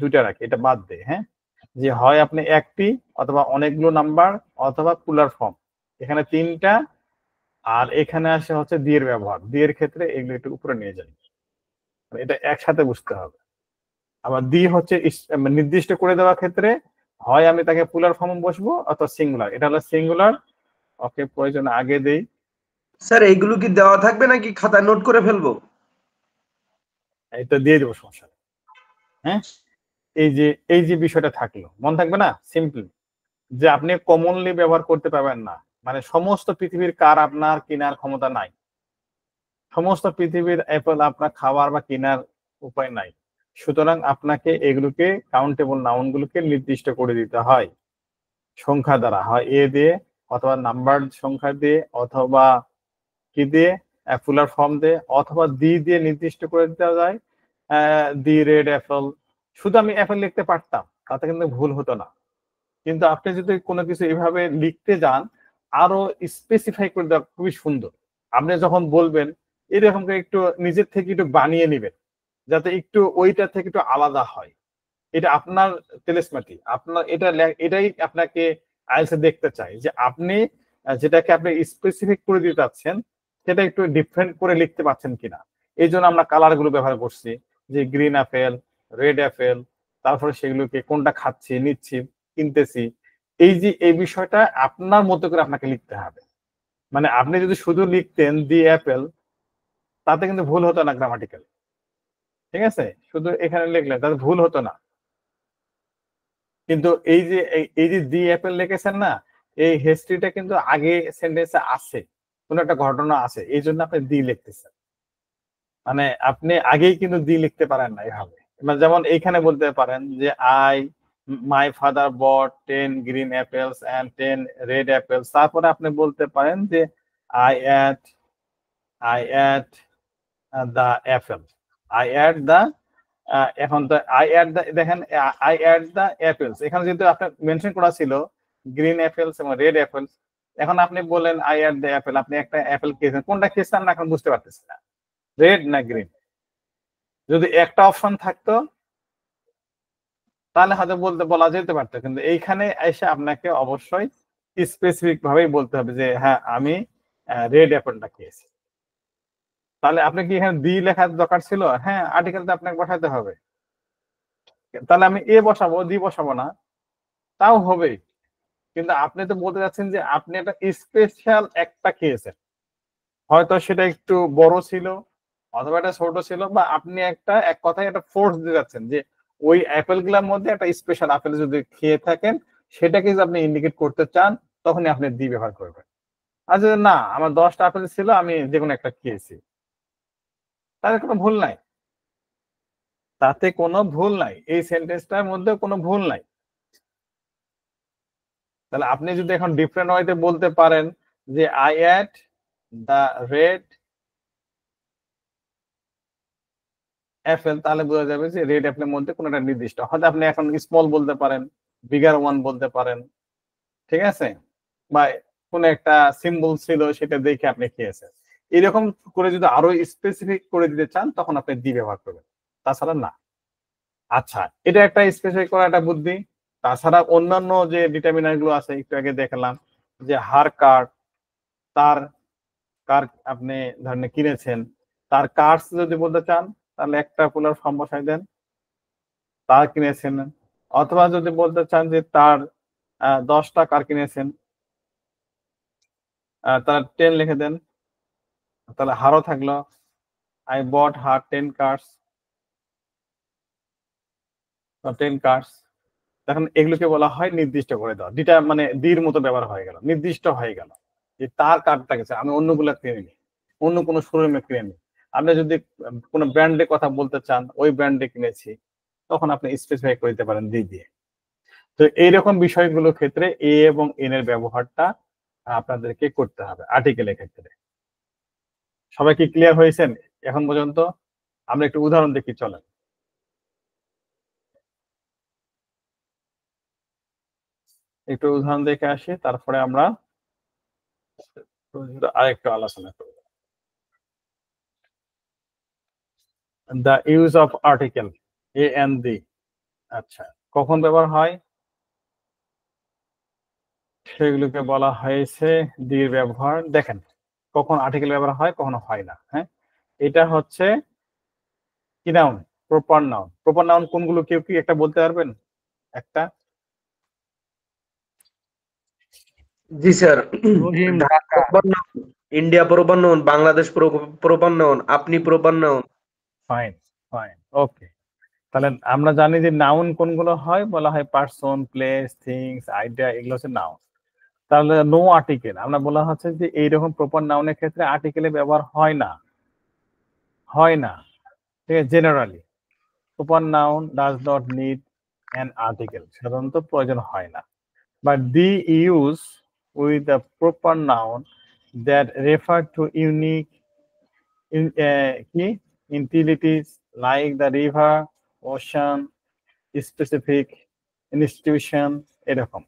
দুইটা রাখি, এটা বাদ দেই, হ্যাঁ, যে হয় আপনি একটি অথবা অনেকগুলো নাম্বার অথবা প্লুরাল ফর্ম, এখানে তিনটা। আর এখানে আসে হচ্ছে দিয়ের ব্যবহার, দিয়ের ক্ষেত্রে এগুলো একটু উপরে নিয়ে যাই, এটা একসাথে বুঝতে হবে। আবার দি হচ্ছে নির্দিষ্ট করে দেওয়ার ক্ষেত্রে হয় আমি তাকে প্লুরাল ফর্ম বসবো অথবা সিঙ্গুলার, এটা হলো সিঙ্গুলার। ওকে, প্রয়োজন আগে দেই। স্যার এইগুলো কি দেওয়া থাকবে নাকি খাতায় নোট করে ফেলবো? এটা দিয়ে দেবো, সমস্যা নেই। হ্যাঁ, এই যে বিষয়টা থাকলো, মনে থাকবে না? সিম্পল যে আপনি কমনলি ব্যবহার করতে পারবেন না, মানে সমস্ত পৃথিবীর কার আপনার কেনার ক্ষমতা নাই, সমস্ত পৃথিবীর অ্যাপল আপনার খাওয়ার বা কেনার উপায় নাই। সুতরাং আপনাকে এগুলোকে কাউন্টেবল নাউন গুলোকে নির্দিষ্ট করে দিতে হয় সংখ্যা দ্বারা, হয় এ দিয়ে অথবা নাম্বার সংখ্যা দিয়ে অথবা কি দিয়ে, প্লুরাল ফর্ম দিয়ে অথবা দি দিয়ে নির্দিষ্ট করে দেওয়া যায়। দি রেড অ্যাপল, শুধু আমি অ্যাপল লিখতে পারতাম, তাতে কিন্তু ভুল হতো না। কিন্তু আপনি যদি কোনো কিছু এভাবে লিখতে যান, আরো স্পেসিফাই করে দেওয়া খুবই সুন্দর। আপনি যখন বলবেন এরকম করে একটু নিজের থেকে একটু বানিয়ে নেবেন, যাতে একটু ওইটা থেকে একটু আলাদা হয়। এটা আপনার তেলেসমাটি, আপনার এটাই আপনাকে আইএলটিএস দেখতে চাই, যে আপনি যেটাকে আপনি স্পেসিফিক করে দিতে চাচ্ছেন সেটা একটু ডিফারেন্ট করে লিখতে পারছেন কিনা। এই জন্য আমরা কালার গুলো ব্যবহার করছি, যে গ্রিন অ্যাপেল, রেড অ্যাপেল, তারপরে সেগুলোকে কোনটা খাচ্ছি, নিচ্ছি, কিনতেছি। এই বিষয়টা আপনার মতো করে আপনাকে লিখতে হবে। মানে আপনি যদি শুধু লিখতেন দি অ্যাপেল, তাতে কিন্তু ভুল হতো না গ্রামাটিক্যাল, ঠিক আছে? শুধু এখানে লিখলেন তাতে ভুল হতো না। কিন্তু এই যে দি অ্যাপেল লিখেছেন না, এই হিস্ট্রিটা কিন্তু আগে সেন্টেন্সে আছে, কোন একটা ঘটনা আছে, এই জন্য আপনি দি লিখতেছেন। মানে আপনি আগেই কিন্তু দি লিখতে পারেন না এভাবে। মানে যেমন এইখানে বলতে পারেন যে my father bought 10 green apples and 10 red apples, তারপরে আপনি বলতে পারেন যে I ate the apple, I ate the, এখন তো আই অ্যাট দ্য, দেখেন আই অ্যাট দ্য অ্যাপেলস, এখানে যেহেতু আপনার মেনশন করা ছিল গ্রিন অ্যাপেলস এবং রেড অ্যাপেলস, এখন আপনি বলেন আই অ্যাট দ্য অ্যাপেল, আপনি একটা অ্যাপেল খেয়েছেন, কোনটা খেয়েছেন না এখন বুঝতে পারতেছেন না, রেড না গ্রিন। যদি একটা অপশন থাকতো তাহলে হয়তো বলা যেতে পারতো, কিন্তু এইখানে এসে আপনাকে অবশ্যই স্পেসিফিক ভাবেই বলতে হবে যে হ্যাঁ আমি রেড অ্যাপেলটা খেয়েছি। তাহলে আপনি কি এখানে দি লেখার দরকার ছিল? হ্যাঁ, আর্টিকেলটা আপনাকে বসাতে হবে। তাহলে আমি এ বসাবো, দি বসাবো না, তাও হবে। কিন্তু আপনি তো বলতে যাচ্ছেন যে আপনি একটা স্পেশাল একটা খেয়েছেন, হয়তো সেটা একটু বড় ছিল অথবা একটা ছোট ছিল, বা আপনি এক কথায় একটা ফোর্স দিতে যাচ্ছেন যে ওই অ্যাপেল গুলার মধ্যে একটা স্পেশাল আপেল যদি খেয়ে থাকেন, সেটাকে যদি আপনি ইন্ডিকেট করতে চান, তখনই আপনি দি ব্যবহার করবেন। আর যদি না, আমার 10টা আপেল ছিল, আমি যে কোনো একটা খেয়েছি, তাতে কোনো ভুল নাই, তাতে কোনো ভুল নাই, এই সেন্টেন্সটার মধ্যে কোনো ভুল নাই। তাহলে আপনি যদি এখন ডিফারেন্ট ওয়েতে বলতে পারেন যে I ate the red Apple, তাহলে বোঝা যাবে যে রেড অ্যাপেলের মধ্যে কোনো একটা নির্দিষ্ট, হয়তো আপনি এখন স্মল বলতে পারেন, বিগার ওয়ান বলতে পারেন, ঠিক আছে, বা কোনো একটা সিম্বল ছিল সেটা দেখে আপনি খেয়েছেন। এরকম করে যদি আরো স্পেসিফিক করে দিতে চান, তখন আপনি দি ব্যবহার করবেন, তাছাড়া না। আচ্ছা, এটা একটা স্পেসিফিক করা একটা বুদ্ধি। তাছাড়া অন্যান্য যে ডিটারমিনার গুলো আছে, একটু আগে দেখলাম যে হার কার, তার কার আপনি ধরেন কিনেছেন, তার কার্স যদি বলতে চান তাহলে একটা প্লুরাল ফর্ম বসাই দেন, তার কিনেছেন। অথবা যদি বলতে চান যে তার 10টা কার কিনেছেন, তার 10 লিখে দেন, তাহলে হারও থাকলো, আই বট হার 10 কার্স, 10 কার্স। তখন এগুলোকে বলা হয় নির্দিষ্ট করে দেওয়া, যেটা মানে দির মতো ব্যবহার হয়ে গেল, নির্দিষ্ট হয়ে গেল যে তার কার্ডটা গেছে, আমি অন্যগুলা কিনে নিই, অন্য কোনো শোরুমে কিনে নিই। আপনি যদি কোনো ব্র্যান্ডের কথা বলতে চান, ওই ব্র্যান্ডে কিনেছি, তখন আপনি স্পেসিফাই করে দিতে পারেন দি দিয়ে। তো এইরকম বিষয়গুলোর ক্ষেত্রে এ এবং এন এর ব্যবহারটা আপনাদেরকে করতে হবে আর্টিকেলের ক্ষেত্রে। সবাই কি ক্লিয়ার হয়েছেন এখন পর্যন্ত? আমরা একটু উদাহরণ দেখি, চলেন। একটু উদাহরণ দেখে আসি, তারপরে আমরা আরেকটু আলোচনা করব। The use of article A and the. আচ্ছা, কখন ব্যবহার হয় সেগুলোকে বলা হয়েছে দির ব্যবহার। দেখেন কখন আর্টিকেল ব্যবহার হয় কখনো হয় না। হ্যাঁ, এটা হচ্ছে কি noun? Proper noun. Proper noun কোনগুলো কেউ কি একটা বলতে পারবেন? একটা জি sir. Rahim Dhaka Dhaka. Proper noun, India proper noun, Bangladesh proper noun, আপনি proper noun. Fine fine, okay. তাহলে আমরা জানি যে নাউন কোনগুলো হয়, বলা হয় পারসন, প্লেস, থিংস, আইডিয়া, এগুলো হচ্ছে নাউন। তাহলে নো আর্টিকেল আমরা বলা হচ্ছে যে এইরকম প্রপার নাউনের ক্ষেত্রে আর্টিকেলের ব্যবহার হয় না, হয় না। ঠিক আছে, generally proper noun does not need an article, সাধারণত প্রয়োজন হয় না। But the use with the proper noun that refer to unique কি entities like the river, ocean, specific institution, এরকম।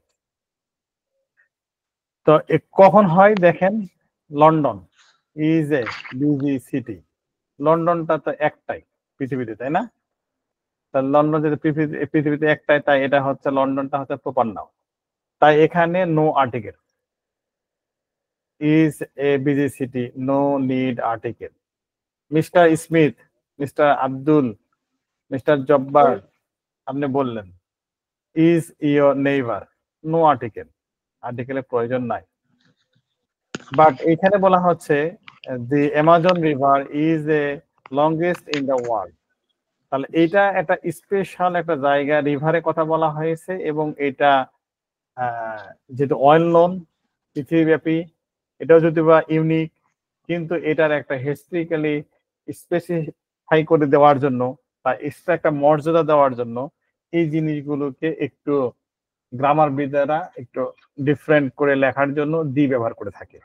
তো কখন হয় দেখেন, London is a busy city. লন্ডনটা তো একটাই পৃথিবীতে, তাই না? তা লন্ডন যদি পৃথিবীতে একটাই, তাই এটা হচ্ছে লন্ডনটা হচ্ছে প্রপার নাউন। তাই এখানে no article. Is a busy city, no need article. Mister Smith, mister Abdul, mister Jabbar, আপনি বললেন is your neighbour, no article, আর্টিকেলের প্রয়োজন নাই। বাট এখানে বলা হচ্ছে the Amazon river is a longest in the world. তাহলে এটা একটা স্পেশাল একটা জায়গা, রিভারের কথা বলা হয়েছে, এবং এটা যেহেতু অয়েল লোন পৃথিবীব্যাপী, এটাও যদি বা ইউনিক, কিন্তু এটার একটা হিস্ট্রিক্যালি স্পেসিফাই করে দেওয়ার জন্য বা এক্সট্রা একটা মর্যাদা দেওয়ার জন্য এই জিনিসগুলোকে একটু গ্রামারবিদেরা একটু ডিফারেন্ট করে লেখার জন্য দি ব্যবহার করে থাকে।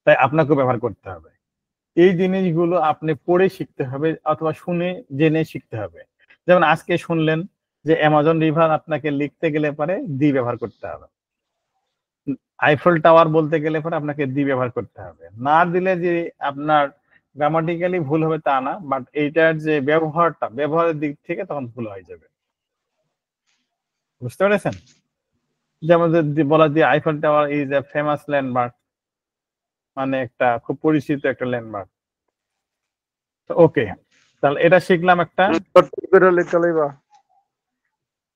তাই আপনাকেও ব্যবহার করতে হবে। এই জিনিসগুলো আপনি পড়ে শিখতে হবে অথবা শুনে জেনে শিখতে হবে। যেমন আজকে শুনলেন যে অ্যামাজন রিভার আপনাকে লিখতে গেলে পরে দি ব্যবহার করতে হবে, আইফেল টাওয়ার বলতে গেলে পরে আপনাকে দি ব্যবহার করতে হবে। না দিলে যে আপনার গ্রামাটিক্যালি ভুল হবে তা না, বাট এইটার যে ব্যবহারের দিক থেকে তখন ভুল হয়ে যাবে। বুঝতে পেরেছেন? যেমন যদি বলা যে Eiffel tower is a famous landmark, মানে একটা খুব পরিচিত একটা ল্যান্ডমার্ক। ওকে, তাহলে এটা শিখলাম একটা।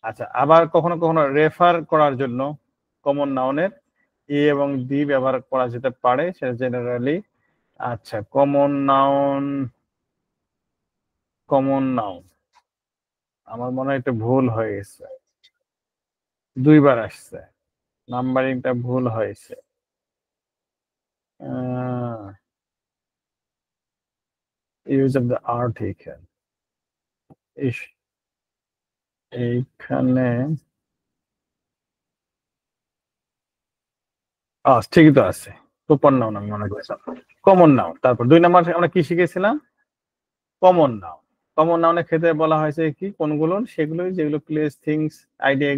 আচ্ছা, আবার কখনো কখনো রেফার করার জন্য কমন নাউনের এ এবং দি ব্যবহার করা যেতে পারে, সেটা জেনারেলি। আচ্ছা, কমন নাউন আমার মনে হয় একটু ভুল হয়ে গেছে, দুইবার আসছে, নাম্বারিংটা ভুল হয়েছে। ইউজ অফ দ্য আর্টিকেল, এইখানে ঠিকই তো আছে, প্রপার নাউন আমি মনে করছিলাম কমন নাউন। তারপর 2 নাম্বার আমরা কি শিখেছিলাম? Common noun. কমন নাউনের ক্ষেত্রে বলা হয়েছে কি কোনগুলো? সেগুলো যেগুলো প্লেস, থিংস, আইডিয়া,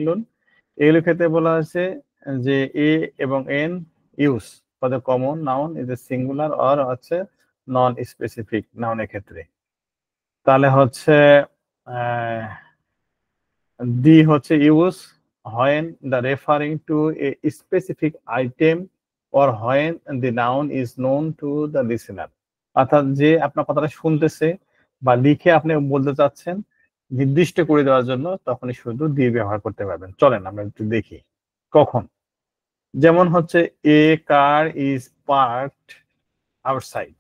এগুলোর ক্ষেত্রে বলা হয়েছে যে এ এবং N use for the common noun is a singular or হচ্ছে নন স্পেসিফিক নাউনের ক্ষেত্রে। তাহলে হচ্ছে দি হচ্ছে use when the referring to a specific item or when the noun is known to the listener, অর্থাৎ যে আপনার কথাটা শুনতেছে বা লিখে আপনি বলতে চাচ্ছেন নির্দিষ্ট করে দেওয়ার জন্য, তখনই শুধু দি ব্যবহার করতে পারবেন। চলেন আমরা একটু দেখি কখন। যেমন হচ্ছে এ কার ইজ পার্কড আউটসাইড।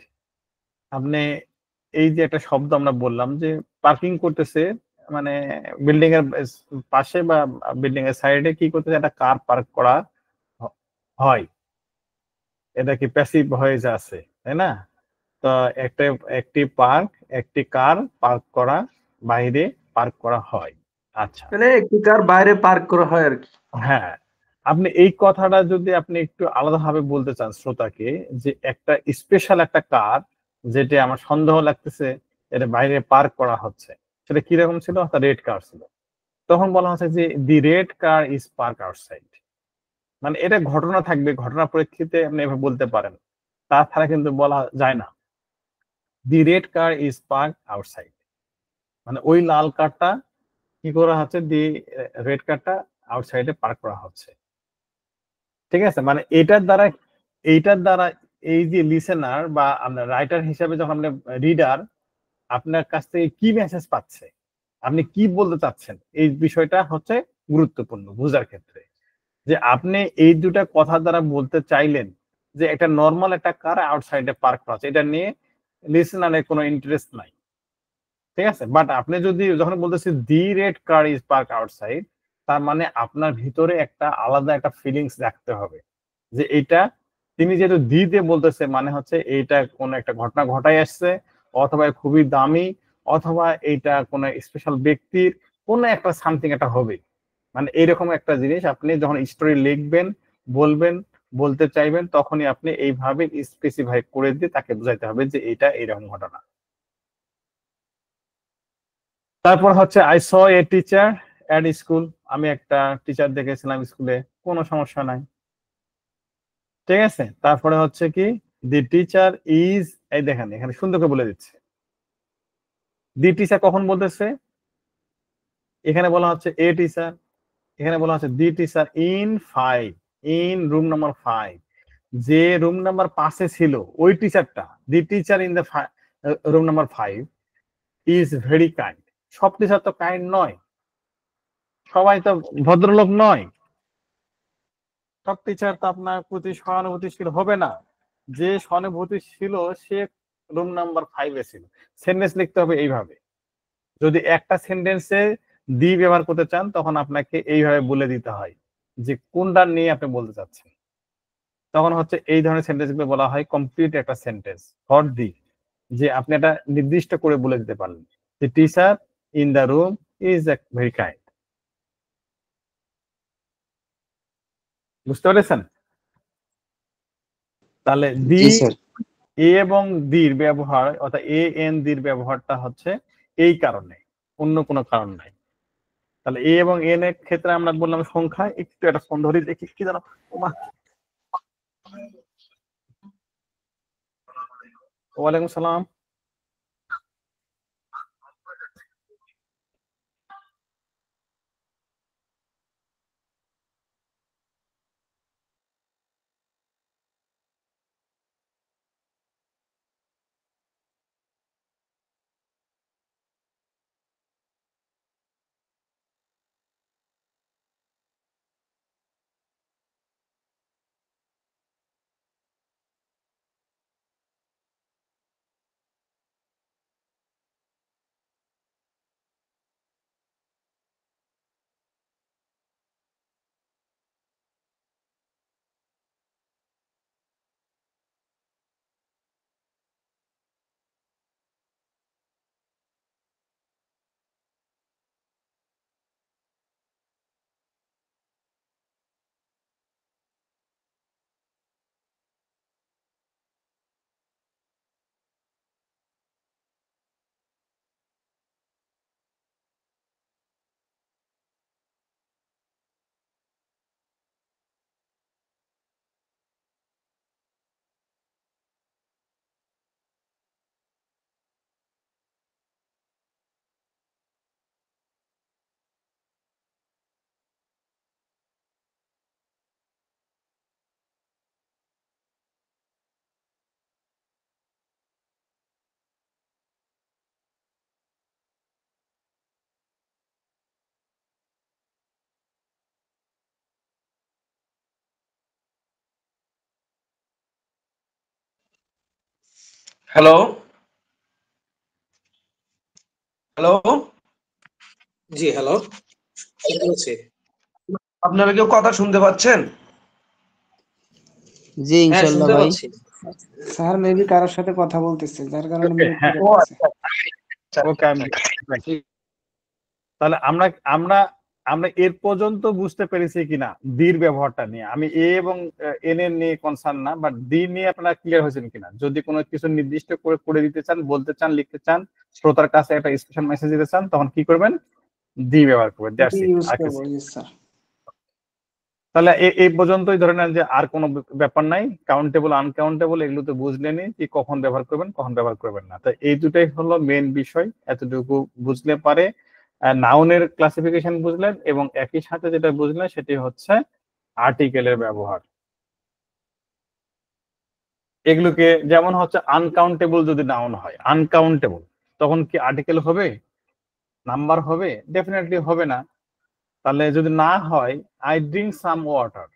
আপনি এই যে একটা শব্দ আমরা বললাম যে পার্কিং করতেছে, মানে বিল্ডিং এর পাশে বা বিল্ডিং এর সাইডে কি করতেছে, একটা কার পার্ক করা হয়। এটা কি প্যাসিভ হয়ে আছে, তাই না? তো একটি কার পার্ক করা, বাইরে পার্ক করা হয়। আচ্ছা, মানে একটি কার বাইরে পার্ক করা হয় আর কি। হ্যাঁ, আপনি এই কথাটা যদি আপনি একটু আলাদাভাবে বলতে চান শ্রোতাকে, যে একটা স্পেশাল একটা কার যেটা আমার সন্দেহ লাগতেছে এটা বাইরে পার্ক করা হচ্ছে, সেটা কিরকম ছিল? রেড কার ছিল। তখন বলা হচ্ছে যে the red car is park outside. মানে এটা ঘটনা থাকবে, ঘটনা প্রেক্ষিতে আপনি এভাবে বলতে পারেন, তাছাড়া কিন্তু বলা যায় না। The red car is park outside, মানে ওই লাল কারটা কি করা হচ্ছে, দি রেড কারটা আউটসাইডে পার্ক করা হচ্ছে। ঠিক আছে, মানে এইটার দ্বারা এই যে লিসেনার বা আপনার রাইটার হিসাবে যখন আপনি রিডার আপনার কাছ থেকে কি মেসেজ পাচ্ছে, আপনি কি বলতে চাচ্ছেন, এই বিষয়টা হচ্ছে গুরুত্বপূর্ণ বোঝার ক্ষেত্রে। যে আপনি এই দুটা কথা দ্বারা বলতে চাইলেন যে একটা নর্মাল একটা কার আউটসাইডে পার্ক করা আছে, এটা নিয়ে লিসেনারের কোনো ইন্টারেস্ট নাই। ঠিক আছে, বাট আপনি যদি যখন বলতেছি the red car is park outside, তার মানে আপনার ভিতরে একটা আলাদা একটা ফিলিংস রাখতে হবে যে এটা তিনি যেহেতু দি দিয়ে বলতেছে, মানে হচ্ছে এইটা কোন একটা ঘটনা ঘটাই আসছে, অথবা খুবই দামি, অথবা এইটা কোন স্পেশাল ব্যক্তির কোন একটা সামথিং একটা হবে। মানে এইরকম একটা জিনিস আপনি যখন স্টোরি লিখবেন, বলবেন, বলতে চাইবেন, তখনই আপনি এইভাবে স্পেসিফাই করে দিয়ে তাকে বোঝাইতে হবে যে এটা এইরকম ঘটনা। তারপর হচ্ছে I saw a teacher at school, আমি একটা টিচার দেখেছিলাম স্কুলে, কোনো সমস্যা নাই। ঠিক আছে, তারপরে হচ্ছে কি দি টিচার ইজ, এই দেখেন এখানে সুন্দর করে বলে দিচ্ছে দি টিচার কখন বলতেছে, এখানে বলা হচ্ছে এ টিচার, এখানে বলা হচ্ছে the teacher in 5, in room number 5, যে রুম নাম্বার 5-এ ছিল ওই টিচারটা, the teacher in the room number 5 is very kind. সব টিচার তো কাইন্ড নয়, সবাই তো ভদ্রলোক নয়, সব টিচার তো আপনার প্রতি সহানুভূতিশীল হবে না। যে সহানুভূতিশীল সে রুম নাম্বার 5-এ ছিল। সেন্টেন্স লিখতে হবে এইভাবে, যদি একটা সেন্টেন্সে দি ব্যবহার করতে চান তখন আপনাকে এইভাবে বলে দিতে হয় যে কোনটা নিয়ে আপনি বলতে চাচ্ছেন। তখন হচ্ছে এই ধরনের সেন্টেন্স গুলো বলা হয় কমপ্লিট একটা সেন্টেন্স ফর দি, যে আপনি এটা নির্দিষ্ট করে বলে দিতে পারলেন যে teacher in the room is very kind. বুঝতে পেরেছেন? তাহলে দি, জি স্যার। এ এবং দির ব্যবহার, অর্থাৎ এ এন দির ব্যবহারটা হচ্ছে এই কারণে, অন্য কোনো কারণ নাই। তাহলে এ এবং এন এর ক্ষেত্রে আমরা বললাম সংখ্যা, একটু একটা ফোন ধরি দেখি কি জানো। ওয়ালাইকুম সালাম। হ্যালো হ্যালো, জি হ্যালো, শুনতে পাচ্ছি। আপনারা কেউ কথা শুনতে পাচ্ছেন? জি হ্যাঁ, ইনশাল্লাহ শুনতে ভাই। পাচ্ছি। স্যার মেবি কারোর সাথে কথা বলতেছে যার কারণে ওকে, মিউট হ্যাঁ, করে ও রাখছে। আচ্ছা ওকে, তাহলে আমরা আমরা আমরা এর পর্যন্ত বুঝতে পেরেছি কিনা দির ব্যবহারটা নিয়ে? আমি এ এবং এন এর নিয়ে কনসার্ন না, বাট দি নিয়ে আপনারা ক্লিয়ার হয়েছেন কিনা? যদি কোনো কিছু নির্দিষ্ট করে করে দিতে চান, বলতে চান, লিখতে চান, শ্রোতার কাছে একটা স্পেশাল মেসেজ দিতে চান, তখন কি করবেন? দি ব্যবহার করবেন। দ্যাটস জি ইট, ইউজ আর করবো, কিছু। জি স্যার। তাহলে এই পর্যন্তই ধরে নেন যে আর কোনো ব্যাপার নাই, কাউন্টেবল আনকাউন্টেবল এগুলো তো বুঝলেনই যে কখন ব্যবহার করবেন কখন ব্যবহার করবেন না। তো এই দুটাই হলো মেন বিষয়, এতটুকু বুঝলে পারে নাউনের ক্লাসিফিকেশন বুঝলেন, এবং একই সাথে যেটা বুঝলেন সেটি হচ্ছে আর্টিকেলের ব্যবহার। এগুলোকে যেমন হচ্ছে আনকাউন্টেবল যদি নাউন হয়, আনকাউন্টেবল, তখন কি আর্টিকেল হবে, নাম্বার হবে? ডেফিনেটলি হবে না। তাহলে যদি না হয় আই ড্রিঙ্ক সাম ওয়াটার,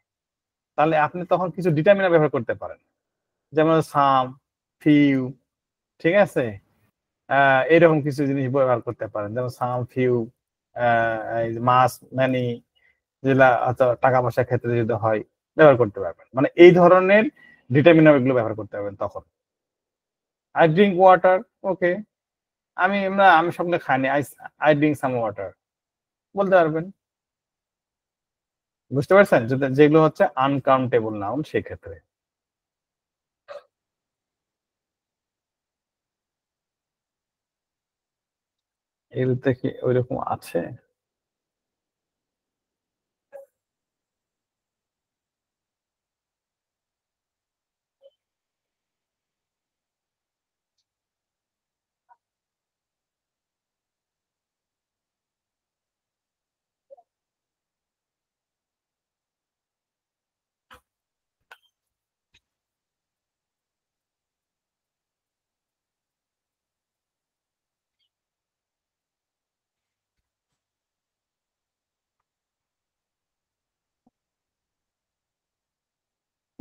তাহলে আপনি তখন কিছু ডিটারমিনার ব্যবহার করতে পারেন, যেমন সাম, ফিউ, ঠিক আছে, এরকম কিছু জিনিস ব্যবহার করতে পারেন, যেমন সাম, ফিউ, মাস, ম্যানি, যেগুলা টাকা পয়সার ক্ষেত্রে যদি হয় ব্যবহার করতে পারবেন। মানে এই ধরনের ডিটারমিনার গুলো ব্যবহার করতে পারবেন তখন। আই ড্রিঙ্ক ওয়াটার, ওকে, আমি সঙ্গে খাইনি, আই ড্রিঙ্ক সাম ওয়াটার বলতে পারবেন। বুঝতে পারছেন? যেগুলো হচ্ছে আনকাউন্টেবল নাউন সেক্ষেত্রে। এগুলোতে কি ওইরকম আছে?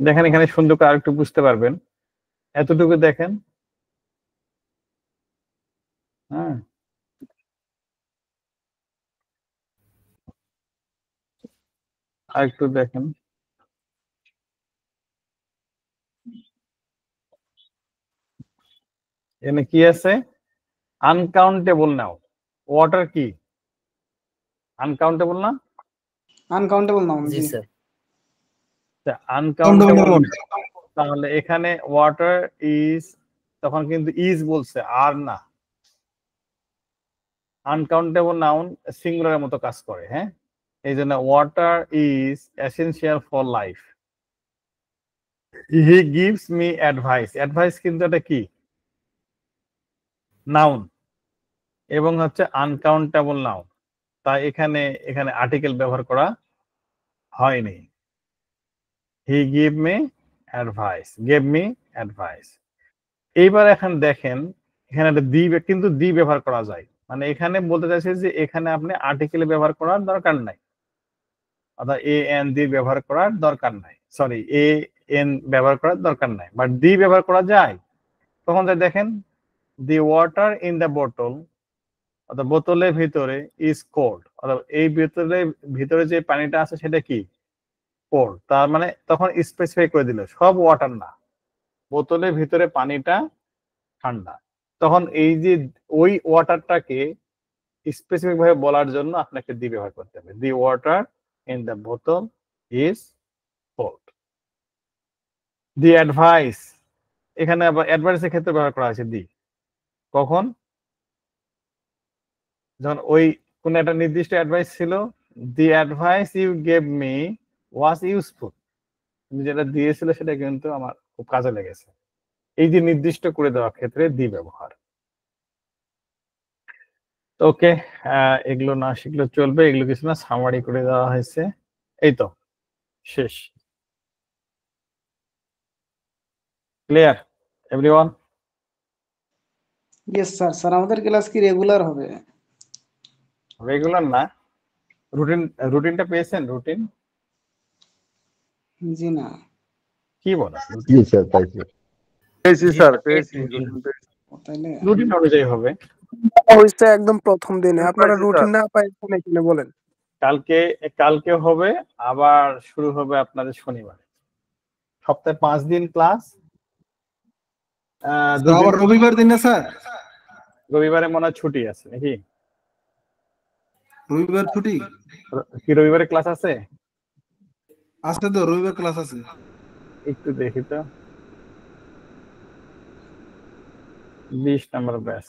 দেখেন এখানে সুন্দর করে আরেকটু বুঝতে পারবেন, এতটুকু দেখেন, হ্যাঁ, আরেকটু দেখেন, এখানে কি আছে? আনকাউন্টেবল নাও, ওয়াটার কি আনকাউন্টেবল না? Uncountable noun. জি জি স্যার। আনকাউন্টেবল, তাহলে এখানে ওয়াটার ইজ, তখন কিন্তু ইজ বলছে, আর না। আনকাউন্টেবল নাউন সিঙ্গুলারের মতো কাজ করে, হ্যাঁ, এই জন্য water is essential for life, he gives me advice, advice কিন্তু এটা কি নাউন এবং হচ্ছে আনকাউন্টেবল নাউন, তাই এখানে আর্টিকেল ব্যবহার করা হয়নি। হি give me advice, gave me advice. এইবার এখন দেখেন এখানে একটা কিন্তু দি ব্যবহার করা যায়, মানে এখানে বলতে চাইছে যে এখানে আপনি আর্টিকেল ব্যবহার করার দরকার নাই, অর্থাৎ এ এন দি ব্যবহার করার দরকার নাই, সরি এ এন ব্যবহার করার দরকার নাই, বাট দি ব্যবহার করা যায়। তখন দেখেন দি ওয়াটার ইন দ্য বোতল, অর্থাৎ বোতলের ভিতরে ইজ কোল্ড, অর্থাৎ এই ভিতরে যে পানিটা আছে সেটা কি কোল্ড, তার মানে তখন স্পেসিফাই করে দিল সব ওয়াটার না, বোতলের ভিতরে পানিটা ঠান্ডা। তখন এই যে ওই ওয়াটারটাকে স্পেসিফিক ভাবে বলার জন্য আপনাকে দি ব্যবহার করতে হবে, দি ওয়াটার ইন দ্য বোতল ইজ কোল্ড। দি অ্যাডভাইস, এখানে আবার অ্যাডভাইসের ক্ষেত্রে ব্যবহার করা হয়েছে দি, কখন? যখন ওই কোন একটা নির্দিষ্ট অ্যাডভাইস ছিল, the advice you gave me was useful, তুমি যেটা দিয়েছিল সেটা কিন্তু আমার খুব কাজে লেগেছে, এই যে নির্দিষ্ট করে দেওয়ার ক্ষেত্রে দি ব্যবহার। ওকে, এগুলো না শিখলে চলবে, এগুলো কিছু না, সামারি করে দেওয়া হয়েছে, এই তো শেষ। Clear everyone? Yes sir. Sir আমাদের ক্লাস কি রেগুলার হবে? রেগুলার না, রুটিনটা পেয়েছেন? রুটিন জি না। কি বলেন? জি স্যার পাইছি। পেয়েছি স্যার, পেয়েছি। তাইলে রুটিন অনুযায়ী হবে। হয়েছে একদম প্রথম দিনে, আপনারা পাইছি, রুটিন স্যার। না পাইছেন এখানে বলেন। কালকে হবে, আবার শুরু হবে আপনাদের শনিবার, সপ্তাহে 5 দিন ক্লাস। আবার রবিবার দিন না স্যার? রবিবারে মনে হয় ছুটি আছে নাকি? রবিবার ছুটি কি রবিবারে ক্লাস আছে? আছে তো, রবিবার ক্লাস আছে। একটু দেখি তো, 20 নম্বর ব্যাচ,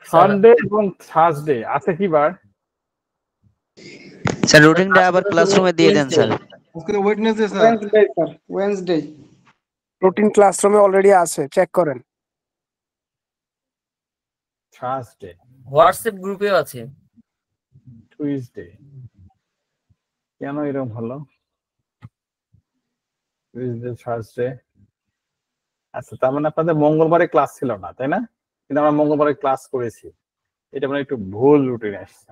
সানডে এবং থার্সডে আছে কি বার? স্যার রুটিনটা আবার ক্লাসরুমে দিয়ে দেন স্যার। আজকে Wednesday sir, Wednesday sir, Wednesday. Routine ক্লাসরুমে অলরেডি আছে, চেক করেন। থার্সডে, হোয়াটসঅ্যাপ গ্রুপেও আছে। টুইসডে, কেন এরকম হলো? Tuesday, Thursday. আচ্ছা, তার মানে আপনাদের মঙ্গলবারে ক্লাস ছিল না, তাই না? কিন্তু আমরা মঙ্গলবারে ক্লাস করেছি, এটা মানে একটু ভুল রুটিনে আসছে।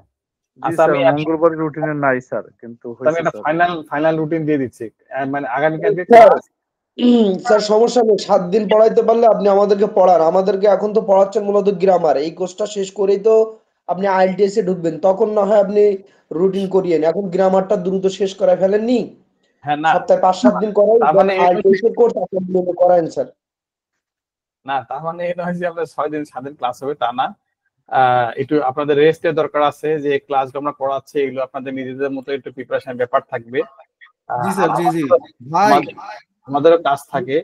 আচ্ছা, আমি মঙ্গলবারের রুটিনে নাই স্যার, কিন্তু আমি একটা ফাইনাল রুটিন দিয়ে দিচ্ছি, মানে আগামীকালকে স্যার সমস্যা নেই, 7 দিন পড়াইতে পারলে আপনি আমাদেরকে পড়ান। আমাদেরকে এখন তো পড়াচ্ছেন মূলত গ্রামার, এই কোর্সটা শেষ করেই তো আপনি আইএলটিএস এ ঢুকবেন, তখন না হয় আপনি রুটিন করিয়েন। এখন গ্রামারটা দ্রুত শেষ করে ফেলেননি, হ্যাঁ না, সপ্তাহে 5-7 দিন করাই, তার মানে আইএলটিএস এর কোর্স আপনি করায়েন স্যার। না, তার মানে এটা হয় যে আপনার 6 দিন 7 দিন ক্লাস হবে তা না। একটু আপনাদের রেস্টের দরকার আছে, যে ক্লাসগুলো আমরা পড়াচ্ছি এগুলো আপনাদের নিজেদের মতো একটু প্রিপারেশন ব্যাপার থাকবে। জি স্যার, জি জি ভাই, আমাদেরও কাজ থাকে।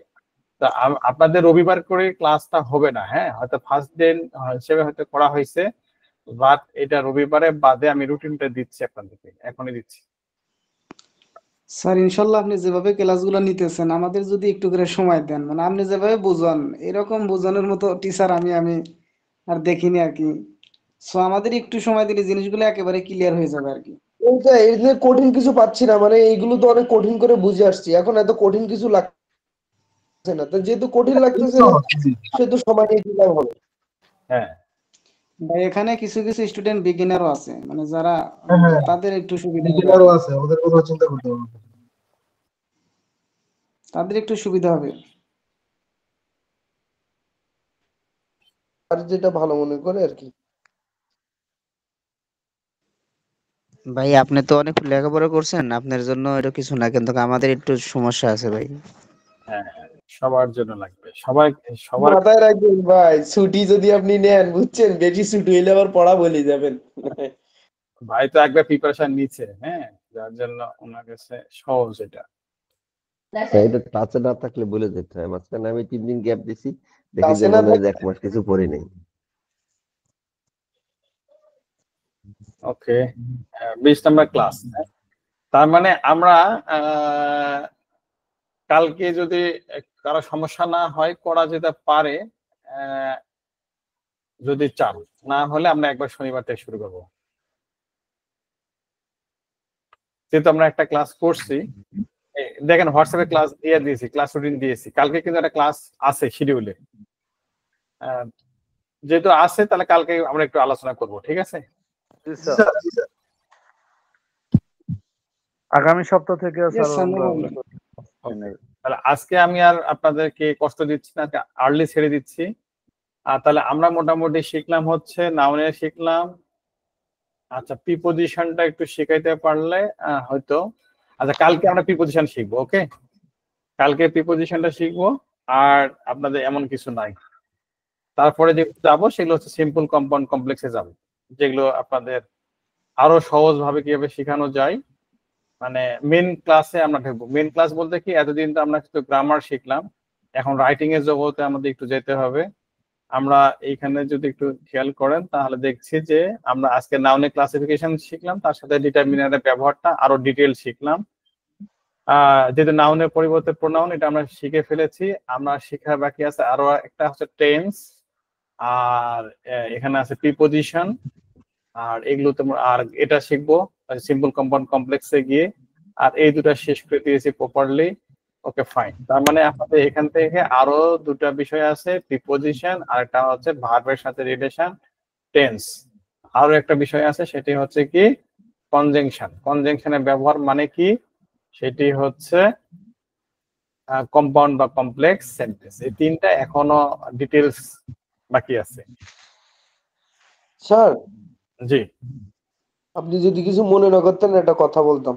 তা আপনাদের রবিবার করে ক্লাসটা হবে না, হ্যাঁ, হয়তো ফার্স্ট দিন হিসেবে হয়তো করা হয়েছে, বাট এটা রবিবারে বাদে আমি রুটিনটা দিচ্ছি আপনাদেরকে, এখনই দিচ্ছি। স্যার ইনশাল্লাহ আপনি যেভাবে ক্লাসগুলো নিতেছেন আমাদের যদি একটু করে সময় দেন, মানে আপনি যেভাবে বুঝান এরকম বোঝানোর মতো টিচার আমি আর দেখিনি আর কি। সো আমাদের একটু সময় দিলে জিনিসগুলো একেবারে ক্লিয়ার হয়ে যাবে আর কি। এইটা এই যে কঠিন কিছু পাচ্ছি না, মানে এইগুলো তো অনেক কঠিন করে বুঝে আসছি, এখন এত কঠিন কিছু লাগছে না। তো যেহেতু কঠিন লাগতেছে না সেহেতু সময় নিয়ে দিলেও হবে। হ্যাঁ ভাই এখানে কিছু কিছু স্টুডেন্ট বিগিনারও আছে, মানে যারা তাদের একটু সুবিধা হবে, আছে, ওদের কথা চিন্তা করতে হবে। তাদের একটু সুবিধা হবে। আর যেটা ভালো মনে করে আর কি। ভাই আপনি তো অনেক লেখাপড়া করছেন, আপনার জন্য এটা কিছু না, কিন্তু আমাদের একটু সমস্যা আছে ভাই। হ্যাঁ, সবার জন্য লাগবে, সবার মাথায় রাখবেন ভাই, ছুটি যদি আপনি নেন, বুঝছেন, বেশি ছুটি হইলে আবার পড়া বলে যাবেন। ভাই তো একবার প্রিপারেশন নিচ্ছে, হ্যাঁ, যার জন্য ওনার কাছে সহজ এটা। এটা টাচে না থাকলে বলে যেতে হয়। মাঝখানে আমি 3 দিন গ্যাপ দিছি, দেখে টাচে যে না মনে হয় যে থাকলে- 1 মাস কিছু পড়ি নেই। ওকে, 20 নম্বর ক্লাস। তার মানে আমরা কালকে যদি কারো সমস্যা না হয় করা যেতে পারে, যদি চান, না হলে আমরা একবার শনিবার থেকে শুরু করবো। যেহেতু আমরা একটা ক্লাস করছি, দেখেন হোয়াটসঅ্যাপে ক্লাস দিয়ে দিয়েছি, ক্লাস রুটিন দিয়েছি, কালকে কিন্তু একটা ক্লাস আছে শিডিউলে। যেহেতু আছে তাহলে কালকে আমরা একটু আলোচনা করব, ঠিক আছে? আগামী সপ্তাহ থেকে Yes, sir, no problem. তাহলে আজকে আমি আর আপনাদেরকে কষ্ট দিচ্ছি না, আর্লি ছেড়ে দিচ্ছি। আর তাহলে আমরা মোটামুটি শিখলাম হচ্ছে নাউনের শিখলাম। আচ্ছা, প্রিপজিশনটা একটু শিখাইতে পারলে হয়তো। আচ্ছা, কালকে আমরা প্রিপজিশন শিখবো, ওকে? কালকে প্রিপজিশনটা শিখবো, আর আপনাদের এমন কিছু নাই। তারপরে যে যাবো সেগুলো হচ্ছে সিম্পল কম্পাউন্ড কমপ্লেক্সে যাবো, যেগুলো আপনাদের আরো সহজ ভাবে কিভাবে শেখানো যায়। মানে মেন ক্লাসে আমরা ঢুকবো। মেন ক্লাস বলতে কি, এতদিন তো আমরা একটু গ্রামার শিখলাম, এখন রাইটিং এর জগতে আমাদের একটু যেতে হবে। আমরা এইখানে যদি একটু খেয়াল করেন তাহলে দেখছি যে আমরা আজকে নাউনের ক্লাসিফিকেশন শিখলাম, তার সাথে ডিটারমিনারের ব্যবহারটা আরো ডিটেইল শিখলাম। যেহেতু নাউনের পরিবর্তে প্রোনাউন, এটা আমরা শিখে ফেলেছি। আমরা শেখার বাকি আছে আরো একটা হচ্ছে টেন্স, আর এখানে আছে প্রিপজিশন, আর এগুলো তোমরা আর এটা শিখবো সিম্পল কম্পাউন্ড কমপ্লেক্সে গিয়ে। আর এই দুটা শেষ করে দিয়েছি প্রপারলি, ওকে ফাইন। তার মানে আপনাদের এখান থেকে আরো দুটা বিষয় আছে, প্রিপজিশন আর একটা হচ্ছে ভার্বের সাথে রিলেশন, টেন্স। আরো একটা বিষয় আছে, সেটি হচ্ছে কি কনজাংশন। কনজাংশনের ব্যবহার মানে কি, সেটি হচ্ছে কম্পাউন্ড বা কমপ্লেক্স সেন্টেন্স। এই তিনটা এখনো ডিটেলস বাকি আছে। স্যার, জি, আপনি যদি কিছু মনে না করতেন একটা কথা বলতাম।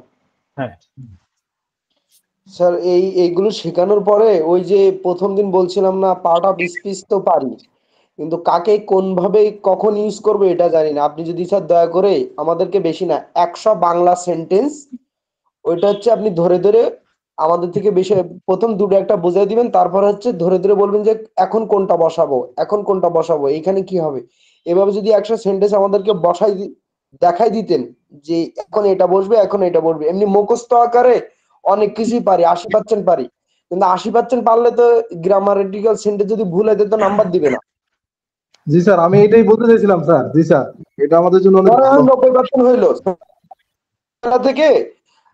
হ্যাঁ স্যার, এইগুলো শেখানোর পরে ওই যে প্রথম দিন বলছিলাম না, পার্ট অফ স্পিচ তো পারি, কিন্তু কাকে কোন ভাবে কখন ইউজ করবো এটা জানি না। আপনি যদি স্যার দয়া করে আমাদেরকে বেশি না 100 বাংলা সেন্টেন্স, ওইটা হচ্ছে আপনি ধরে ধরে আমাদের থেকে বেশি, প্রথম দুটো একটা বুঝাই দিবেন, তারপর হচ্ছে ধরে ধরে বলবেন যে এখন কোনটা বসাবো, এখন কোনটা বসাবো, এইখানে কি হবে। এভাবে যদি 100 সেন্টেন্স আমাদেরকে বসাই দেখাই দিতেন যে এখন এটা বসবে, এখন এটা বসবে। এমনি মুখস্থ আকারে অনেক কিছুই পারি, 80% পারি, কিন্তু 80% পারলে তো গ্রামারেটিক্যাল সেন্টেন্স যদি ভুল হয় তো নাম্বার দিবে না। জি স্যার, আমি এটাই বলতে চাইছিলাম স্যার। জি স্যার, এটা আমাদের জন্য অনেক ধরেন ভালো। 90% হইলো থেকে,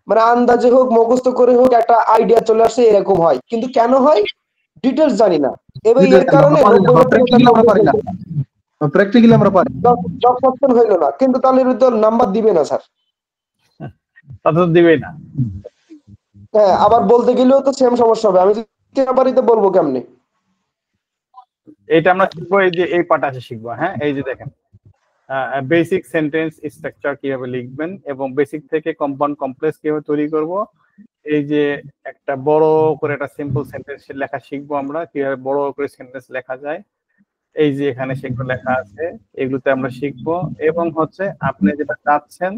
মানে আন্দাজে হোক মুখস্থ করে হোক একটা আইডিয়া চলে আসে, এরকম হয়। কিন্তু কেন হয় ডিটেলস জানি না, এবার এর কারণে 90% প্র্যাকটিক্যালি আমরা পারি। 10% হইলো না, কিন্তু তাহলে তো নাম্বার দিবে না স্যার। তা তো দিবেই না। হ্যাঁ, আবার বলতে গেলেও তো সেম সমস্যা হবে, আমি যদি বলবো কেমনে? এটা আমরা শিখবো, এই যে এই পার্ট আছে শিখবো। হ্যাঁ, এই যে দেখেন বেসিক সেন্টেন্স স্ট্রাকচার কিভাবে লিখবেন এবং বেসিক থেকে কম্পাউন্ড কমপ্লেক্স কিভাবে তৈরি করব। এই যে একটা বড় করে একটা সিম্পল সেন্টেন্স লেখা শিখবো আমরা, কিভাবে বড় করে সেন্টেন্স লেখা যায়। এই যে এখানে সেগুলো লেখা আছে, এগুলোতে আমরা শিখবো। এবং হচ্ছে আপনি যেটা চাচ্ছেন,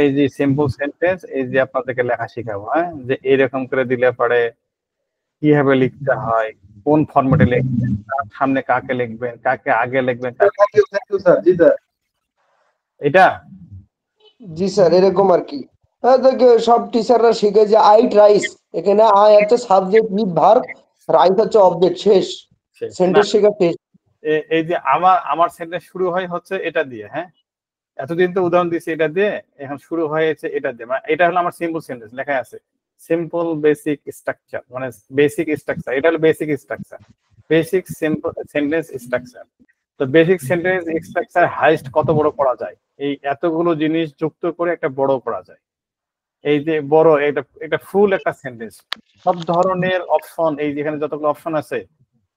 এই যে সিম্পল সেন্টেন্স, এই যে আপনাদেরকে লেখা শিখাবো। হ্যাঁ, যে এরকম করে দিলে পরে কিভাবে লিখতে হয়, কোন ফরম্যাটে লিখবেন, তার সামনে কাকে লিখবেন, কাকে আগে লিখবেন, থ্যাংক ইউ স্যার। জি স্যার। এটা জি স্যার, এরকম আর কি। সব টিচাররা শিখে যে আই ট্রাইস, এখানে আই হচ্ছে সাবজেক্ট উইথ ভার্ব, রাইস হচ্ছে অবজেক্ট, শেষ শেষ না। সেন্টেন্স শেখা শেষ। এই যে আমার সেন্টেন্স শুরু হয় হচ্ছে এটা দিয়ে। হ্যাঁ, এতদিন তো উদাহরণ দিয়েছি এটা দিয়ে, এখন শুরু হয়েছে এটা দিয়ে। মানে এটা হলো আমার সিম্পল সেন্টেন্স, লেখা আছে সিম্পল বেসিক স্ট্রাকচার, মানে বেসিক স্ট্রাকচার। এটা হলো basic structure, basic simple sentence structure. তো বেসিক সেন্টেন্স স্ট্রাকচার হাইস্ট কত বড় করা যায়, এই এতগুলো জিনিস যুক্ত করে একটা বড় করা যায়। এই যে বড়, এটা ফুল একটা সেন্টেন্স, সব ধরনের অপশন, এই যেখানে যতগুলো অপশন আছে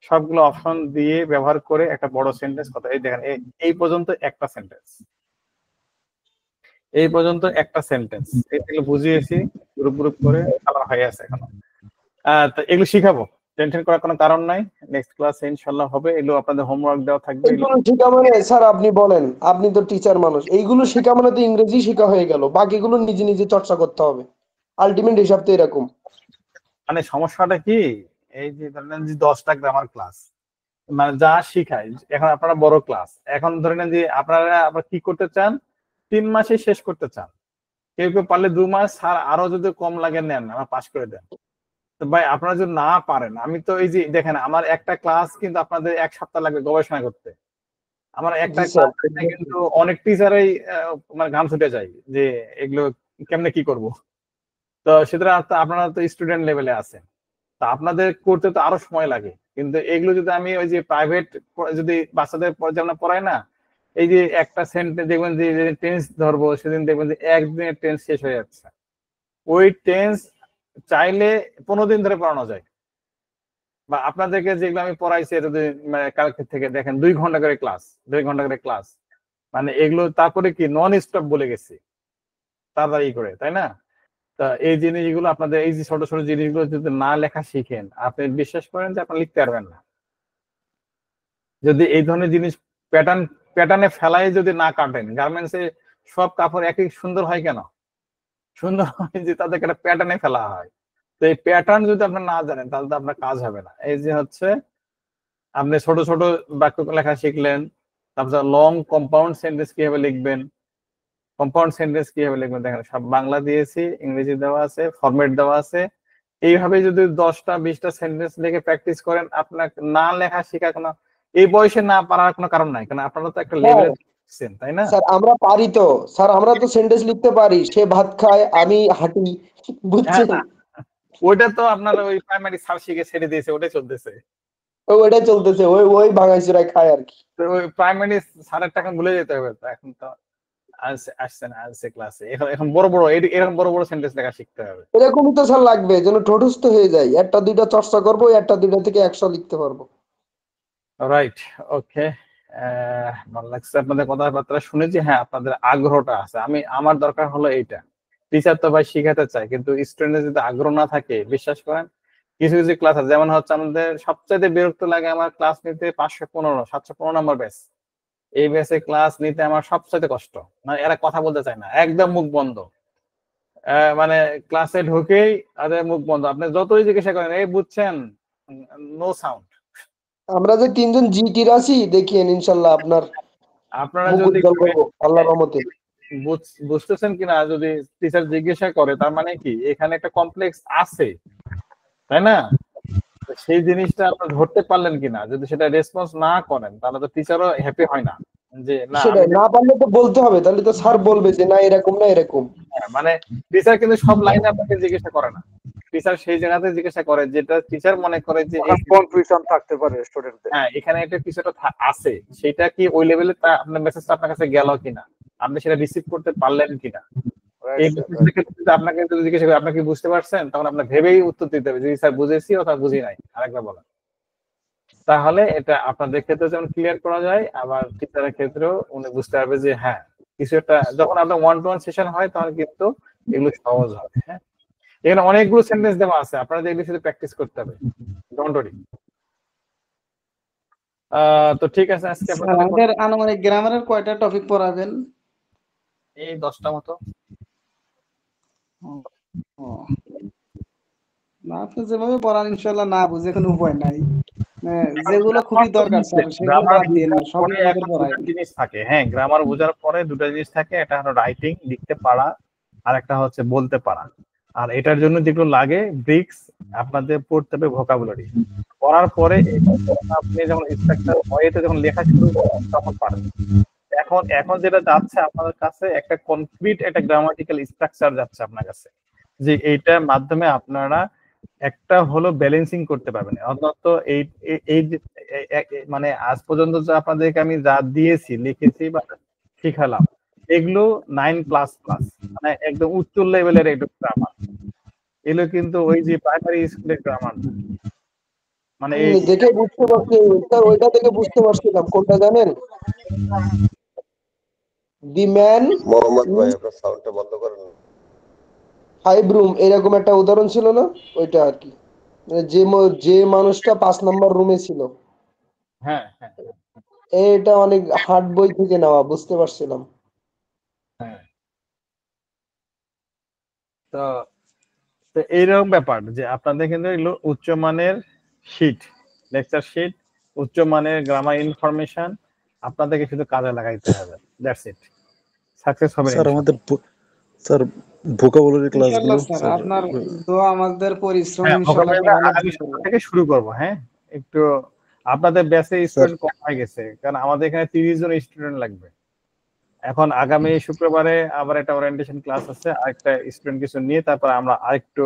সবগুলো অপশন দিয়ে ব্যবহার করে একটা বড় সেন্টেন্স কথা। এই দেখেন এই পর্যন্ত একটা সেন্টেন্স, এই পর্যন্ত একটা সেন্টেন্স, এগুলো বুঝিয়েছি গ্রুপ গ্রুপ করে, কালার হয়ে আছে এখনো। তো এগুলো শিখাবো, টেনশন করার কোনো কারণ নাই। নেক্সট ক্লাসে ইনশাল্লাহ হবে, এগুলো আপনাদের হোমওয়ার্ক দেওয়া থাকবে। এইগুলো শিখা মানে স্যার আপনি বলেন, আপনি তো টিচার মানুষ, এইগুলো শিখা মানে তো ইংরেজি শিখা হয়ে গেল, বাকিগুলো নিজে নিজে চর্চা করতে হবে। আলটিমেট হিসাব তো এরকম। মানে সমস্যাটা কি, এই যে ধরেন যে 10টা গ্রামার ক্লাস, মানে যা শিখায়, এখন আপনারা বড় ক্লাস, এখন ধরে নেন যে আপনারা আবার কি করতে চান, 3 মাসে শেষ করতে চান। কেউ কেউ পারলে 2 মাস, আর আরো যদি কম লাগে নেন, আমার পাস করে দেন। তো ভাই আপনারা যদি না পারেন, আমি তো এই যে দেখেন আমার একটা ক্লাস কিন্তু আপনাদের 1 সপ্তাহ লাগবে গবেষণা করতে। আমার একটা ক্লাস কিন্তু অনেক টিচারই মানে ঘাম ছুটে যায় যে এগুলো কেমনে কি করব। তো সুতরাং আপনারা তো স্টুডেন্ট লেভেলে আছেন, তা আপনাদের করতে তো আরো সময় লাগে। কিন্তু এগুলো যদি আমি ওই যে প্রাইভেট যদি বাচ্চাদের যেমন পড়াই না, এই যে একটা সেন্টেন্স দেখবেন যে টেন্স ধরবো, সেদিন দেখবেন যে একদিনের টেন্স শেষ হয়ে যাচ্ছে। ওই টেন্স চাইলে 15 দিন ধরে পড়ানো যায়। বা আপনাদেরকে যেগুলো আমি পড়াইছি এটা মানে কালকে থেকে দেখেন 2 ঘন্টা করে ক্লাস, 2 ঘন্টা করে ক্লাস, মানে এগুলো তারপরে কি নন স্টপ বলে গেছি তাড়াতাড়ি করে, তাই না? তা এই জিনিসগুলো আপনাদের, এই যে ছোট ছোট জিনিসগুলো যদি না লেখা শিখেন, আপনি বিশ্বাস করেন যে আপনি লিখতে পারবেন না। যদি এই ধরনের জিনিস প্যাটার্নে ফেলাই যদি না কাটেন, গার্মেন্টসে সব কাপড় একই সুন্দর হয় কেন? সুন্দর হয় যে তাদেরকে একটা প্যাটার্নে ফেলা হয়। তো এই প্যাটার্ন যদি আপনার না জানেন তাহলে তো আপনার কাজ হবে না। এই যে হচ্ছে আপনি ছোট ছোট বাক্য লেখা শিখলেন, তারপর লং কম্পাউন্ড সেন্টেন্স কিভাবে লিখবেন, কম্পাউন্ড সেন্টেন্স কিভাবে লিখবেন দেখেন সব বাংলা দিয়েছি, ইংরেজি দেওয়া আছে, ফরম্যাট দেওয়া আছে। এইভাবে যদি 10টা 20টা সেন্টেন্স লিখে প্র্যাকটিস করেন, আপনার না লেখা শেখা কোনো, এই বয়সে না পারার কোনো কারণ নাই, কারণ আপনারা তো একটা লেভেলে শিখছেন, তাই না? স্যার আমরা পারি তো, স্যার আমরা তো সেন্টেন্স লিখতে পারি, সে ভাত খায় আমি হাঁটি, বুঝছেন? ওইটা তো আপনার ওই প্রাইমারি স্যার শিখে ছেড়ে দিয়েছে, ওটাই চলতেছে। ওইটাই চলতেছে, ওই ভাঙাইচুরাই খায় আর কি। তো ওই প্রাইমারি স্যারের টাকা ভুলে যেতে হবে তো, এখন তো আসছে না, আসছে ক্লাসে, এখন বড় বড় এরকম বড় বড় সেন্টেন্স লেখা শিখতে হবে। এরকমই তো স্যার লাগবে, যেন ঠোঁটস্থ হয়ে যায়, একটা দুইটা চর্চা করবো, একটা দুইটা থেকে 100 লিখতে পারবো। রাইট, ওকে। ভালো লাগছে আপনাদের কথাবার্তা শুনেছি। হ্যাঁ, আপনাদের আগ্রহটা আছে, আমার দরকার হলো এইটা। টিচার তো ভাই শিখাতে চায়, কিন্তু স্টুডেন্টের যদি আগ্রহ না থাকে, বিশ্বাস করেন কিছু কিছু ক্লাস আছে, যেমন হচ্ছে আমাদের সবচাইতে বিরক্ত লাগে আমার ক্লাস নিতে 715 নম্বর ব্যাচ। এই ব্যাচে ক্লাস নিতে আমার সবচাইতে কষ্ট, মানে এরা কথা বলতে চায় না, একদম মুখ বন্ধ। মানে ক্লাসে ঢুকেই তাদের মুখ বন্ধ, আপনি যতই জিজ্ঞাসা করেন এই বুঝছেন, নো সাউন্ড। আমরা যে 3 জন জিটির আছি, দেখিয়েন ইনশাল্লাহ আপনারা যদি আল্লাহর রহমতে। বুঝতেছেন কিনা, যদি টিচার জিজ্ঞাসা করে তার মানে কি এখানে একটা কমপ্লেক্স আছে, তাই না? সেই জিনিসটা আপনারা ধরতে পারলেন কিনা। যদি সেটা রেসপন্স না করেন তাহলে তো টিচারও হ্যাপি হয় না, যে না সেটাই, না পারলে তো বলতে হবে, তাহলে তো স্যার বলবে যে না এরকম না এরকম। মানে টিচার কিন্তু সব লাইনে আপনাকে জিজ্ঞাসা করে না, টিচার সেই জায়গাতে জিজ্ঞাসা করে যেটা টিচার মনে করে যে কনফিউশন থাকতে পারে স্টুডেন্টদের। হ্যাঁ এখানে একটা কিছুটা আছে, সেটা কি ওই লেভেলে আপনার মেসেজটা আপনার কাছে গেল কিনা, আপনি সেটা রিসিভ করতে পারলেন কিনা। এই বিষয়টার ক্ষেত্রে যদি আপনাকে যদি জিজ্ঞাসা করে আপনি কি বুঝতে পারছেন, তখন আপনার ভেবেই উত্তর দিতে হবে যে স্যার বুঝেছি অথবা বুঝি নাই, আরেকবার বলেন। তাহলে এটা আপনাদের ক্ষেত্রে যেমন ক্লিয়ার করা যায়, আবার টিচারের ক্ষেত্রেও উনি বুঝতে পারবে যে হ্যাঁ কিছু একটা। যখন আপনার 1-to-1 সেশন হয় তখন কিন্তু এগুলো সহজ হবে। হ্যাঁ, এখানে অনেকগুলো সেন্টেন্স দেওয়া আছে, আপনারা এগুলো শুধু প্র্যাকটিস করতে হবে, ডোন্ট ওয়ারি। তো ঠিক আছে, আজকে স্যার আমাদের আনুমানিক গ্রামারের কয়টা টপিক পড়াবেন? এই 10টা মতো। না আপনি যেভাবে পড়ান ইনশাআল্লাহ না বুঝে কোনো উপায় নাই। যেগুলো খুবই দরকার স্যার সেগুলো বাদ দিয়ে না, সবই আমাদের পড়াই। জিনিস থাকে, হ্যাঁ গ্রামার বোঝার পরে দুটো জিনিস থাকে, একটা হলো রাইটিং লিখতে পারা, আর একটা হচ্ছে বলতে পারা। আর এটার জন্য যেগুলো লাগে ব্রিক্স, আপনাদের পড়তে হবে ভোকাবুলারি। পড়ার পরে আপনি যখন স্ট্রাকচার ওয়েতে যখন লেখা শুরু করবেন তখন পারবেন। এখন যেটা যাচ্ছে আপনাদের কাছে একটা কনক্রিট একটা গ্রামাটিক্যাল স্ট্রাকচার যাচ্ছে আপনার কাছে, যে এইটার মাধ্যমে আপনারা একটা হলো ব্যালেন্সিং করতে পারবেন। অন্তত এই মানে আজ পর্যন্ত যে আপনাদেরকে আমি যা দিয়েছি লিখেছি বা শিখালাম এগুলো 9++, মানে একদম উচ্চ লেভেলের একটু গ্রামার। এগুলো কিন্তু ওই যে প্রাইমারি স্কুলের গ্রামার, মানে দেখে বুঝতে পারছি স্যার, ওইটা থেকে বুঝতে পারছিলাম কোনটা জানেন, দি ম্যান মোহাম্মদ ভাই আপনার সাউন্ডটা বন্ধ করেন। 5 রুম এরকম একটা উদাহরণ ছিল না, ওইটা আর কি, যে মানুষটা 5 নাম্বার রুমে ছিল। হ্যাঁ হ্যাঁ, এটা অনেক হার্ড বই থেকে নেওয়া, বুঝতে পারছিলাম। হ্যাঁ তো এইরকম ব্যাপার যে আপনাদের কিন্তু এগুলো উচ্চমানের শীট, লেকচার শীট, উচ্চমানের গ্রামার ইনফরমেশন, আপনাদেরকে শুধু কাজে লাগাইতে হবে, দ্যাটস ইট, সাকসেস হবে। স্যার আমাদের স্যার ভোকাবুলারি ক্লাসগুলো স্যার আপনার দোয়া আমাদের পরিশ্রম হ্যাঁ, ইনশাআল্লাহ আগামী সপ্তাহ থেকে শুরু করব। হ্যাঁ, একটু আপনাদের ব্যাচে স্টুডেন্ট কম হয়ে গেছে, কারণ আমাদের এখানে 30 জন স্টুডেন্ট লাগবে। এখন আগামী শুক্রবারে আবার একটা ওরিয়েন্টেশন ক্লাস আছে, আরেকটা স্টুডেন্ট কিছু নিয়ে তারপর আমরা আরেকটু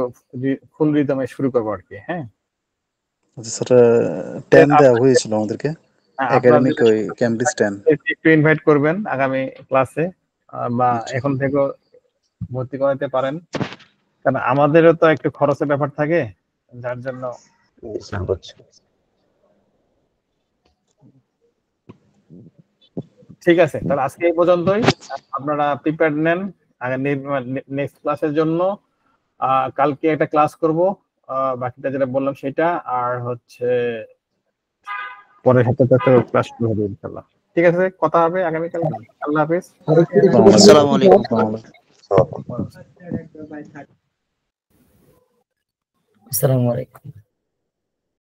ফুল রিদমে শুরু করব আর কি। হ্যাঁ আচ্ছা স্যার, 10 দেওয়া হয়েছিল আমাদেরকে একাডেমিক ওই ক্যাম্পাস 10, একটু ইনভাইট করবেন আগামী ক্লাসে, বা এখন থেকে ভর্তি করাতে পারেন, কারণ আমাদেরও তো একটু খরচের ব্যাপার থাকে, যার জন্য। ঠিক আছে, তাহলে আজকে এই পর্যন্তই। আপনারা প্রিপেয়ার নেন নেক্সট ক্লাসের জন্য। কালকে একটা ক্লাস করব, বাকিটা যেটা বললাম সেটা, আর হচ্ছে পরের সপ্তাহে ক্লাস শুরু হবে ইনশাআল্লাহ। ঠিক আছে, কথা হবে আগামীকাল। আল্লাহ হাফেজ। আসসালামু আলাইকুম। আসসালামু আলাইকুম।